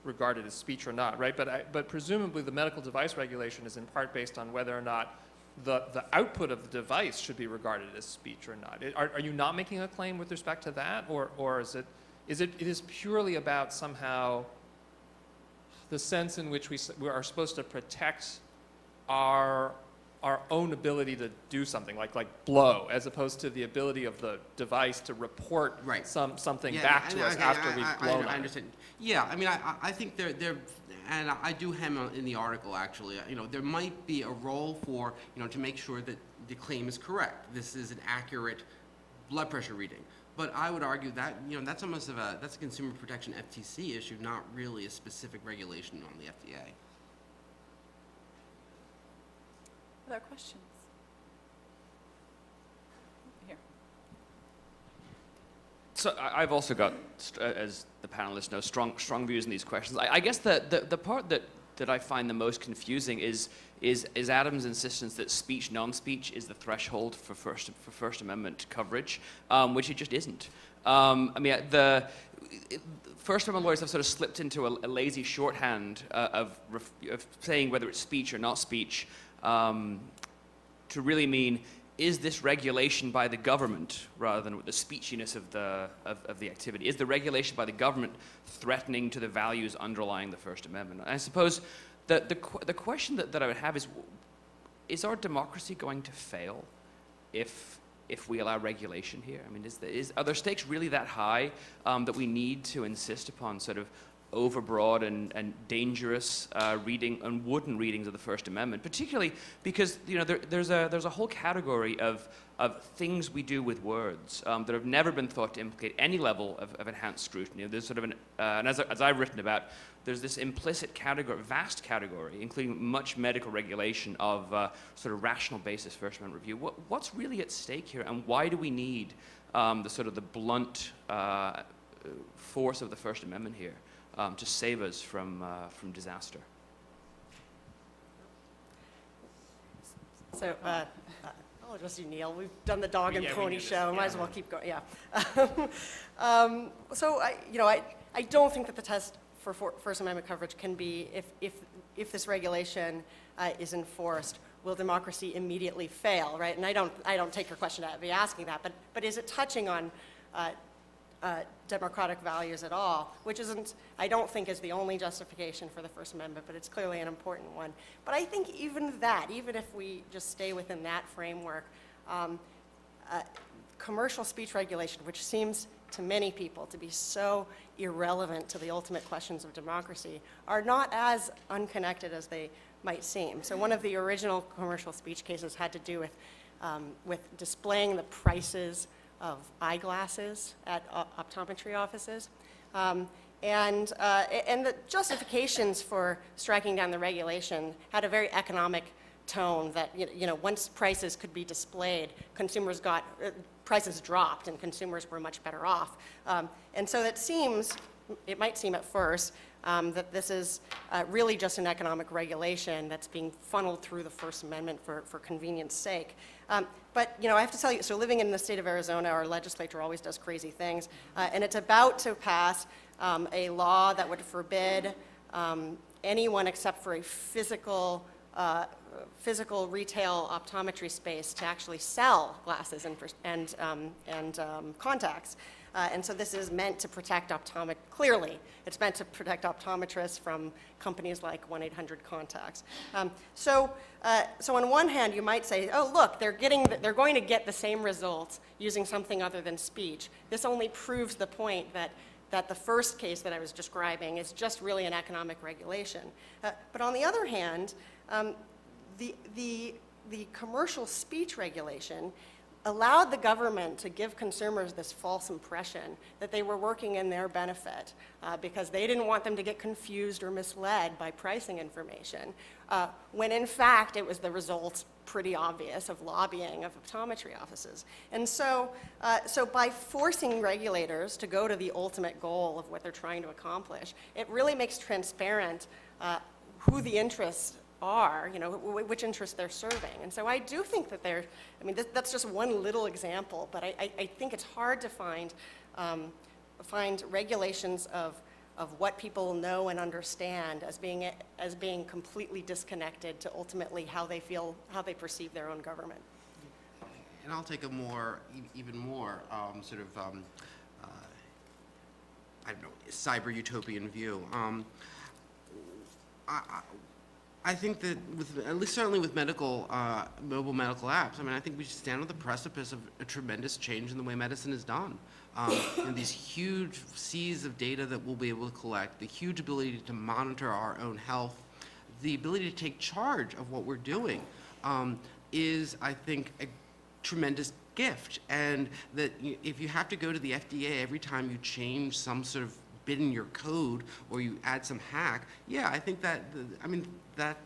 regarded as speech or not, right? But presumably the medical device regulation is in part based on whether or not the output of the device should be regarded as speech or not. Are you not making a claim with respect to that, or is it is purely about somehow the sense in which we are supposed to protect our own ability to do something, like blow, as opposed to the ability of the device to report something back to us after we've blown I understand. Yeah, I mean, I think they're, and I do hem in the article, actually, you know, there might be a role for, you know, to make sure that the claim is correct. This is an accurate blood pressure reading. But I would argue that, you know, that's almost that's a consumer protection FTC issue, not really a specific regulation on the FDA. Other questions? Here. So I've also got, as the panelists know, strong views in these questions. I guess the part that I find the most confusing is Adam's insistence that speech, non-speech is the threshold for First Amendment coverage, which it just isn't. I mean, the First Amendment lawyers have sort of slipped into a lazy shorthand of saying whether it's speech or not speech, to really mean, is this regulation by the government rather than the speechiness of the activity? Is the regulation by the government threatening to the values underlying the First Amendment? And I suppose the question that I would have is our democracy going to fail if we allow regulation here? I mean, are there stakes really that high that we need to insist upon sort of overbroad and dangerous reading and wooden readings of the First Amendment, particularly because, you know, there's a whole category of things we do with words that have never been thought to implicate any level of enhanced scrutiny. There's sort of and as I've written about, there's this implicit category, vast category, including much medical regulation of sort of rational basis First Amendment review. What's really at stake here, and why do we need the sort of the blunt force of the First Amendment here? To save us from disaster. So, I'll address you, Neil. We've done the dog and pony show. Might as well keep going. Yeah. So, I don't think that the test for First Amendment coverage can be if this regulation is enforced, will democracy immediately fail, right? And I don't take your question to be asking that, but is it touching on democratic values at all, which isn't, I don't think, is the only justification for the First Amendment, but it's clearly an important one. But I think even if we just stay within that framework, commercial speech regulation, which seems to many people to be so irrelevant to the ultimate questions of democracy, are not as unconnected as they might seem. So one of the original commercial speech cases had to do with displaying the prices of eyeglasses at optometry offices. And the justifications for striking down the regulation had a very economic tone that, you know, once prices could be displayed, consumers got, prices dropped and consumers were much better off. And so it might seem at first that this is really just an economic regulation that's being funneled through the First Amendment for convenience sake. But, you know, I have to tell you, so living in the state of Arizona, our legislature always does crazy things, and it's about to pass a law that would forbid anyone except for a physical retail optometry space to actually sell glasses and contacts. And so this is meant to protect clearly, it's meant to protect optometrists from companies like 1-800-CONTACTS. So on one hand, you might say, oh, look, they're going to get the same results using something other than speech. This only proves the point that the first case that I was describing is just really an economic regulation. But on the other hand, the commercial speech regulation allowed the government to give consumers this false impression that they were working in their benefit because they didn't want them to get confused or misled by pricing information, when in fact it was the result, pretty obvious, of lobbying of optometry offices. And so, so by forcing regulators to go to the ultimate goal of what they're trying to accomplish, it really makes transparent who the interests are, you know, which interests they're serving. And so I do think that I mean, that's just one little example, but I think it's hard to find regulations of what people know and understand as being completely disconnected to ultimately how they feel, how they perceive their own government. And I'll take a even more sort of, I don't know, cyber utopian view. I think that at least certainly with mobile medical apps, I mean, I think we stand on the precipice of a tremendous change in the way medicine is done. And these huge seas of data that we'll be able to collect, the huge ability to monitor our own health, the ability to take charge of what we're doing is, I think, a tremendous gift. And that if you have to go to the FDA every time you change some sort of bit in your code or you add some hack, yeah, I think that, I mean, that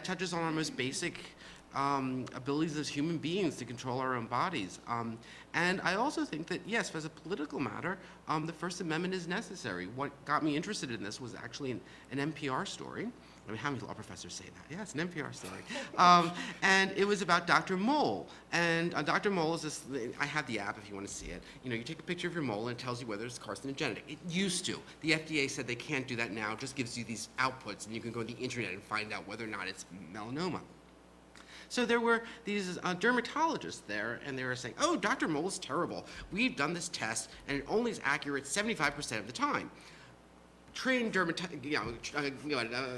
touches on our most basic abilities as human beings to control our own bodies. And I also think that, yes, as a political matter, the First Amendment is necessary. What got me interested in this was actually an NPR story. I mean, how many law professors say that? Yeah, it's an NPR story. And it was about Dr. Mole. And Dr. Mole is this, I have the app if you want to see it. You know, you take a picture of your mole and it tells you whether it's carcinogenic. It used to. The FDA said they can't do that now. It just gives you these outputs and you can go to the internet and find out whether or not it's melanoma. So there were these dermatologists there, and they were saying, oh, Dr. Mole is terrible. We've done this test, and it only is accurate 75% of the time. Trained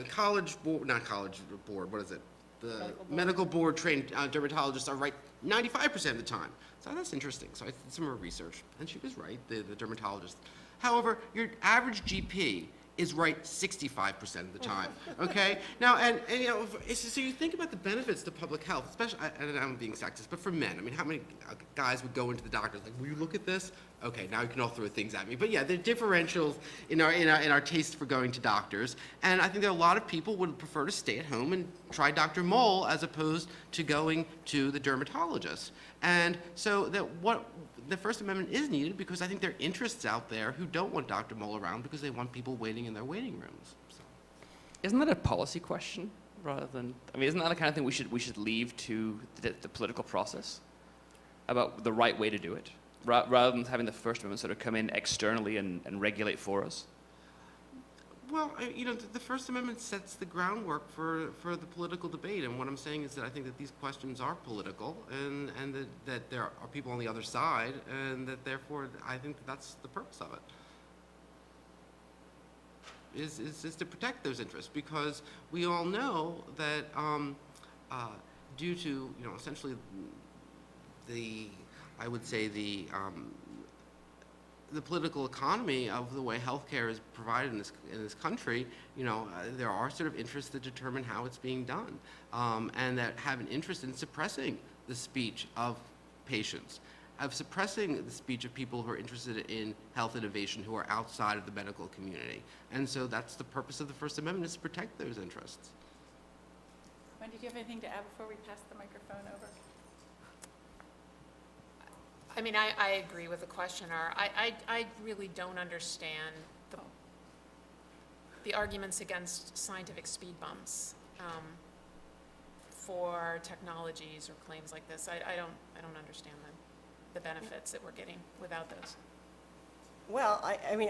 college board, not college board, what is it? The medical board trained dermatologists are right 95% of the time. So that's interesting. So I did some more research, and she was right, the dermatologist. However, your average GP is right 65% of the time, okay? Now, and you know, so you think about the benefits to public health, especially, and I'm being sexist, but for men, I mean, how many guys would go into the doctor, like, will you look at this? Okay, now you can all throw things at me. But yeah, there are differentials in our taste for going to doctors, and I think that a lot of people would prefer to stay at home and try Dr. Mole as opposed to going to the dermatologist. And so that the First Amendment is needed because I think there are interests out there who don't want Dr. Mole around because they want people waiting in their waiting rooms. So. Isn't that a policy question rather than, I mean, isn't that the kind of thing we should leave to the political process about the right way to do it, rather than having the First Amendment sort of come in externally and regulate for us? Well, you know, the First Amendment sets the groundwork for the political debate, and what I'm saying is that I think that these questions are political, and that there are people on the other side, and that therefore I think that's the purpose of it. Is to protect those interests, because we all know that due to, you know, essentially I would say the political economy of the way healthcare is provided in this country, you know, there are sort of interests that determine how it's being done, and that have an interest in suppressing the speech of patients, of suppressing the speech of people who are interested in health innovation who are outside of the medical community. And so that's the purpose of the First Amendment, is to protect those interests. Wendy, do you have anything to add before we pass the microphone over? I mean, I agree with the questioner. I really don't understand the arguments against scientific speed bumps for technologies or claims like this. I don't understand the benefits that we're getting without those. Well, I mean,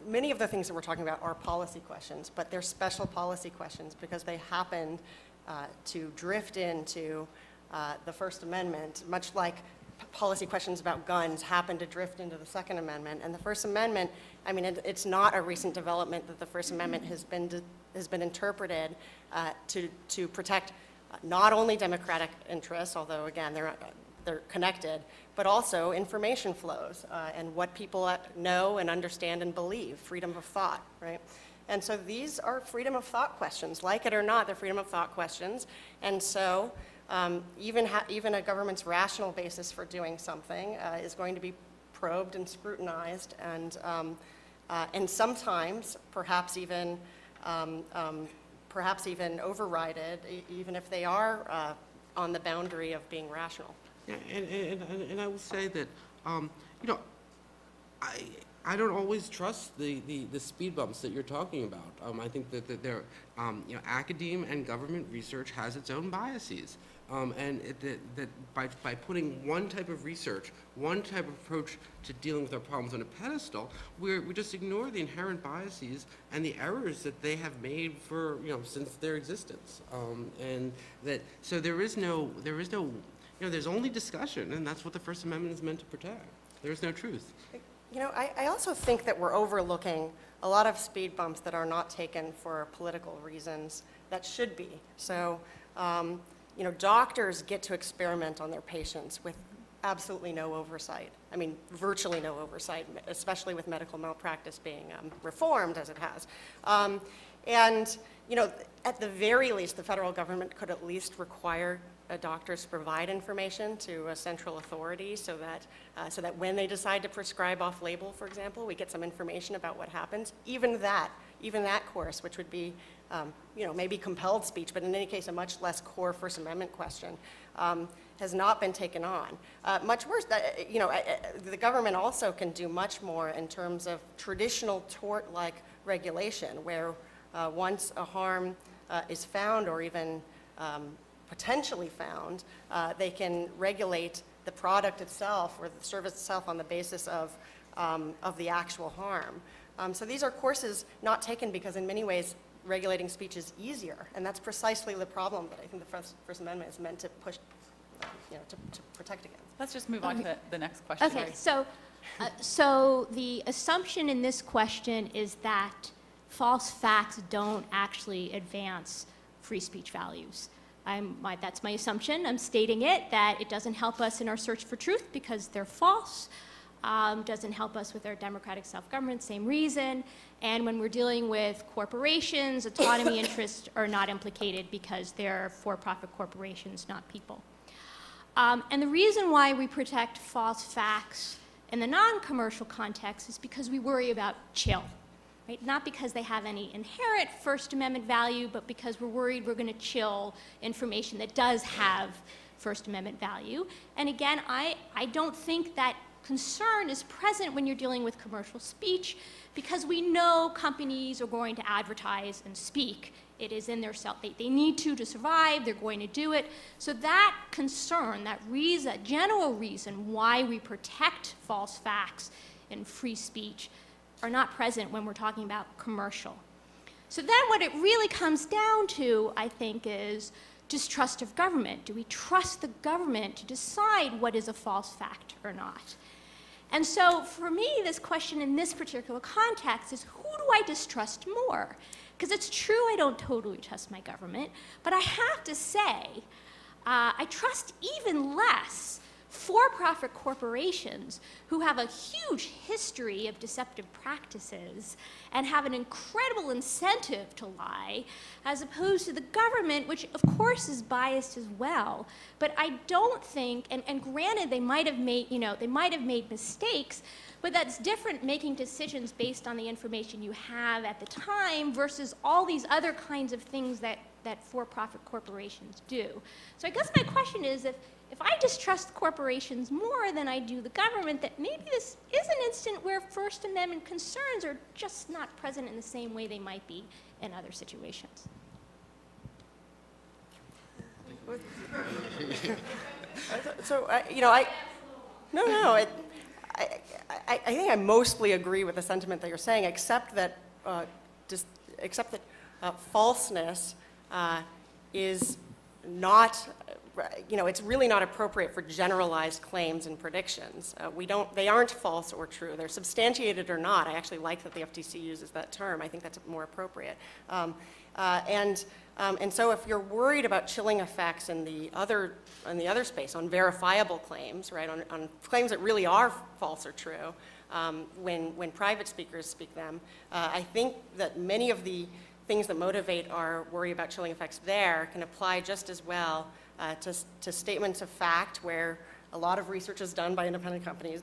many of the things that we're talking about are policy questions, but they're special policy questions because they happen to drift into the First Amendment, much like policy questions about guns happen to drift into the Second Amendment. And the First Amendment, I mean, it's not a recent development that the First Amendment has been interpreted to protect not only democratic interests, although again they're connected, but also information flows and what people know and understand and believe, freedom of thought, right? And so these are freedom of thought questions. Like it or not, they're freedom of thought questions. And so even a government's rational basis for doing something is going to be probed and scrutinized, and sometimes perhaps even overrided, even if they are on the boundary of being rational. Yeah, and I will say that, you know, I don't always trust the speed bumps that you're talking about. I think that there, you know, academia and government research has its own biases. And that by putting one type of research, one type of approach to dealing with our problems on a pedestal, we just ignore the inherent biases and the errors that they have made for, you know, since their existence. And that, so there is no, you know, there's only discussion, and that's what the First Amendment is meant to protect. There is no truth. You know, I also think that we're overlooking a lot of speed bumps that are not taken for political reasons that should be. So, you know, doctors get to experiment on their patients with absolutely no oversight. I mean, virtually no oversight, especially with medical malpractice being reformed as it has. And, you know, at the very least, the federal government could at least require doctors to provide information to a central authority so that when they decide to prescribe off-label, for example, we get some information about what happens. Even that course, which would be, you know, maybe compelled speech, but in any case a much less core First Amendment question, has not been taken on. Much worse, you know, the government also can do much more in terms of traditional tort-like regulation, where once a harm is found or even potentially found, they can regulate the product itself or the service itself on the basis of the actual harm. So these are courses not taken because in many ways regulating speech is easier, and that's precisely the problem that I think the First Amendment is meant to push, you know, to protect against. Let's just move on to the next question. Okay, so the assumption in this question is that false facts don't actually advance free speech values. That's my assumption. I'm stating it, that it doesn't help us in our search for truth because they're false. Doesn't help us with our democratic self-government, same reason. And when we're dealing with corporations, autonomy interests are not implicated because they're for-profit corporations, not people. And the reason why we protect false facts in the non-commercial context is because we worry about chill. Right? Not because they have any inherent First Amendment value, but because we're worried we're going to chill information that does have First Amendment value. And again, I don't think that concern is present when you're dealing with commercial speech because we know companies are going to advertise and speak. It is in their they need to survive, they're going to do it. So that concern, that reason, general reason why we protect false facts in free speech are not present when we're talking about commercial. So then what it really comes down to, I think, is distrust of government. Do we trust the government to decide what is a false fact or not? And so for me, this question in this particular context is, who do I distrust more? Because it's true I don't totally trust my government, but I have to say, I trust even less for-profit corporations who have a huge history of deceptive practices and have an incredible incentive to lie, as opposed to the government, which of course is biased as well. But I don't think, and granted they might have made, you know, they might have made mistakes, but that's different making decisions based on the information you have at the time versus all these other kinds of things that for-profit corporations do. So I guess my question is, if I distrust corporations more than I do the government, that maybe this is an instant where First Amendment concerns are just not present in the same way they might be in other situations. So, you know, I think I mostly agree with the sentiment that you're saying, except that falseness is not, you know, it's really not appropriate for generalized claims and predictions. They aren't false or true. They're substantiated or not. I actually like that the FTC uses that term. I think that's more appropriate. And so if you're worried about chilling effects in the other space, on verifiable claims, right, on claims that really are false or true, when private speakers speak them, I think that many of the things that motivate our worry about chilling effects there can apply just as well to statements of fact where a lot of research is done by independent companies,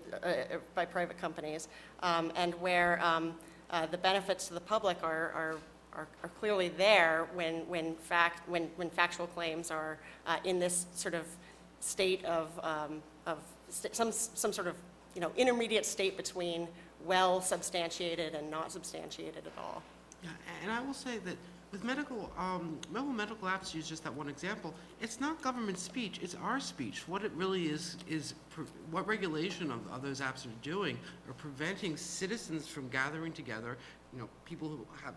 by private companies, and where the benefits to the public are clearly there when factual claims are in this sort of state of some sort of intermediate state between well substantiated and not substantiated at all. Yeah, and I will say that with medical apps, to use just that one example, it's not government speech, it's our speech. What it really is what regulation of those apps are doing are preventing citizens from gathering together, people who have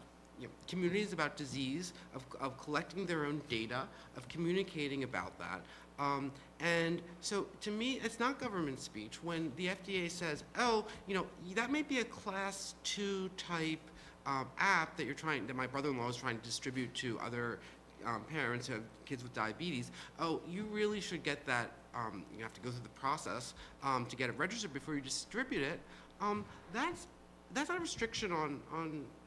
communities about disease, of collecting their own data, of communicating about that. And so to me, it's not government speech when the FDA says, oh, that may be a class 2 type app that my brother-in-law is trying to distribute to other parents who have kids with diabetes. Oh, you really should get that, you have to go through the process to get it registered before you distribute it. That's not a restriction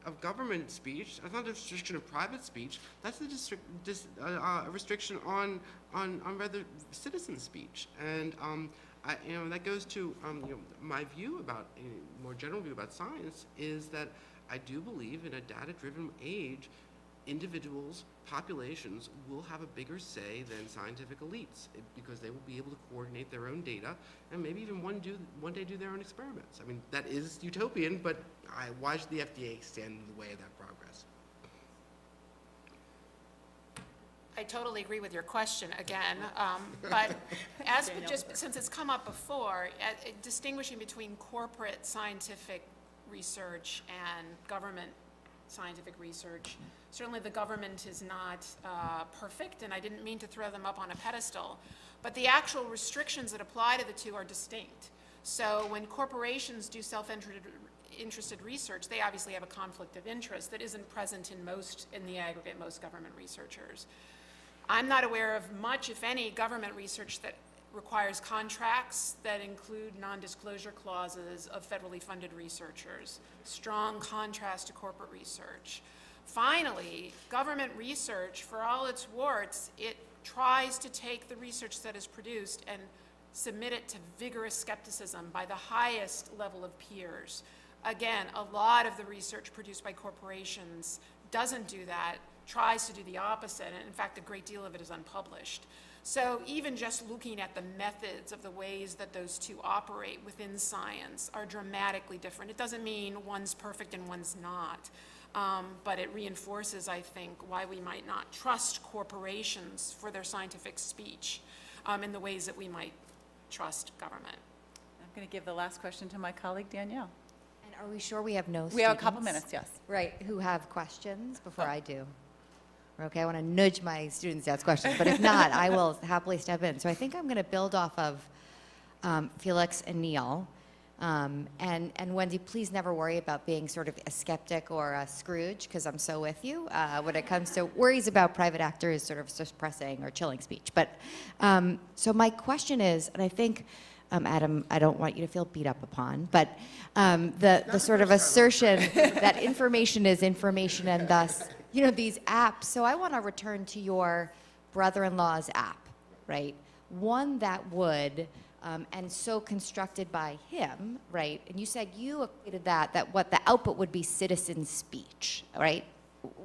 of government speech. That's not a restriction of private speech. That's a restriction on rather citizen speech. And that goes to my view about more general view about science is that I do believe in a data-driven age, individuals, populations will have a bigger say than scientific elites because they will be able to coordinate their own data and maybe even one day do their own experiments. I mean, that is utopian, but why should the FDA stand in the way of that progress? I totally agree with your question again, but just since it's come up before, distinguishing between corporate scientific research and government scientific research. Certainly the government is not perfect, and I didn't mean to throw them up on a pedestal, but the actual restrictions that apply to the two are distinct. So when corporations do self-interested research, they obviously have a conflict of interest that isn't present in the aggregate, most government researchers. I'm not aware of much, if any, government research that requires contracts that include non-disclosure clauses of federally funded researchers. Strong contrast to corporate research. Finally, government research, for all its warts, it tries to take the research that is produced and submit it to vigorous skepticism by the highest level of peers. Again, a lot of the research produced by corporations doesn't do that, tries to do the opposite, and in fact, a great deal of it is unpublished. So even just looking at the methods of the ways that those two operate within science are dramatically different. It doesn't mean one's perfect and one's not, but it reinforces, I think, why we might not trust corporations for their scientific speech in the ways that we might trust government. I'm going to give the last question to my colleague, Danielle. And are we sure we have no students? We have a couple minutes, yes. Right, who have questions before I do? Okay, I want to nudge my students to ask questions, but if not, I will happily step in. So I think I'm going to build off of Felix and Neil. And Wendy, please never worry about being sort of a skeptic or a Scrooge, because I'm so with you when it comes to worries about private actors sort of suppressing or chilling speech. But so my question is, and I think, Adam, I don't want you to feel beat up upon, but the sort of assertion that information is information and thus, these apps. So I want to return to your brother-in-law's app, right? One that would, and so constructed by him, right? And you said you equated that what the output would be citizen speech, right?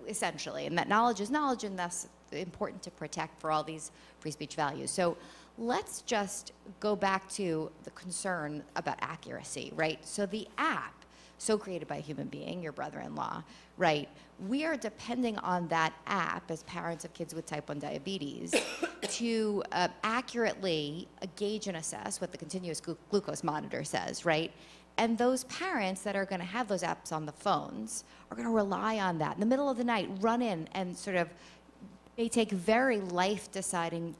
Essentially, and that knowledge is knowledge, and thus important to protect for all these free speech values. So let's just go back to the concern about accuracy, right? So the app, so created by a human being, your brother-in-law, right? We are depending on that app as parents of kids with type 1 diabetes to accurately gauge and assess what the continuous glucose monitor says, right? And those parents that are going to have those apps on the phones are going to rely on that. In the middle of the night, run in and sort of, they take very life-deciding,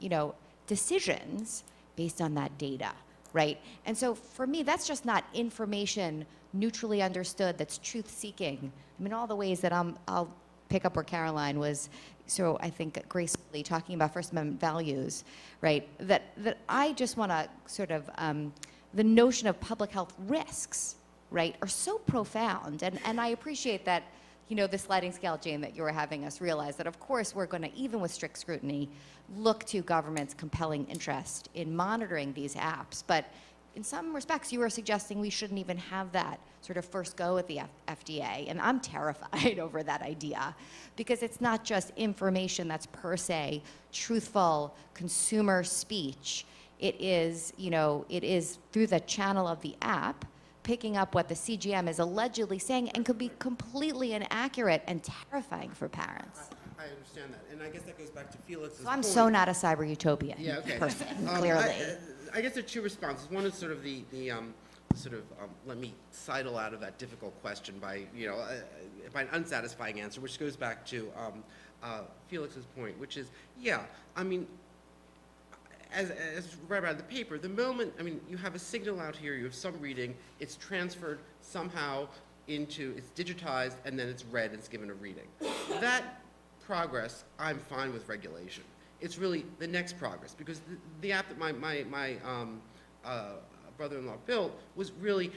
decisions based on that data, right? And so for me, that's just not information neutrally understood, that's truth-seeking. I mean, all the ways that I'll pick up where Caroline was, so I think gracefully talking about First Amendment values, right? That I just want to sort of, the notion of public health risks, right, are so profound. And I appreciate that, the sliding scale, Jane, that you were having us realize that, of course, we're going to, even with strict scrutiny, look to government's compelling interest in monitoring these apps. But in some respects, you were suggesting we shouldn't even have that sort of first go at the FDA. And I'm terrified over that idea, because it's not just information that's per se truthful consumer speech. It is, it is through the channel of the app, picking up what the CGM is allegedly saying, and could be completely inaccurate and terrifying for parents. I understand that, and I guess that goes back to Felix's So I'm point. so not a cyber utopian person, clearly. I guess there are two responses. One is sort of let me sidle out of that difficult question by by an unsatisfying answer, which goes back to Felix's point, which is, I mean, as right out of the paper, the moment, I mean, you have a signal out here, you have some reading, it's transferred somehow into, it's digitized, and then it's read, and it's given a reading. That progress, I'm fine with regulation. It's really the next progress, because the app that my brother-in-law built was really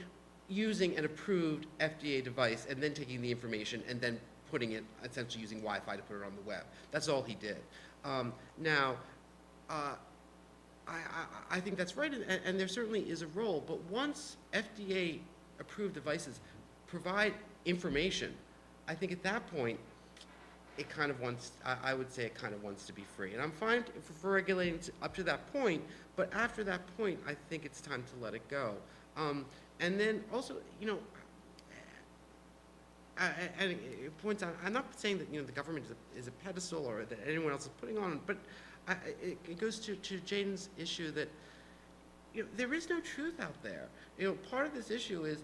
using an approved FDA device and then taking the information and then putting it, essentially using Wi-Fi to put it on the web. That's all he did. I think that's right, and there certainly is a role, but once FDA-approved devices provide information, I think at that point, it kind of wants, I would say it kind of wants to be free. And I'm fine for regulating up to that point, but after that point, I think it's time to let it go. And then also, and it points out, I'm not saying that the government is a pedestal or that anyone else is putting on, but it goes to Jaden's issue that there is no truth out there. Part of this issue is,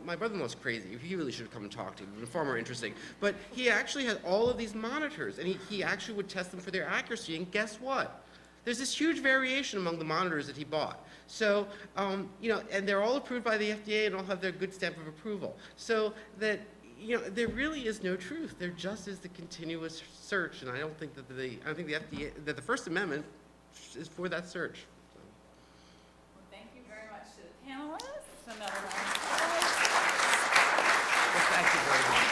my brother-in-law's crazy. He really should have come and talked to him. It would have been far more interesting. But he actually had all of these monitors, and he actually would test them for their accuracy. And guess what? There's this huge variation among the monitors that he bought. So, and they're all approved by the FDA and all have their good stamp of approval. So that, there really is no truth. There just is the continuous search, and I don't think that the FDA, that the First Amendment is for that search. Thank you very much to the panelists. Another round of Well, thank you very much.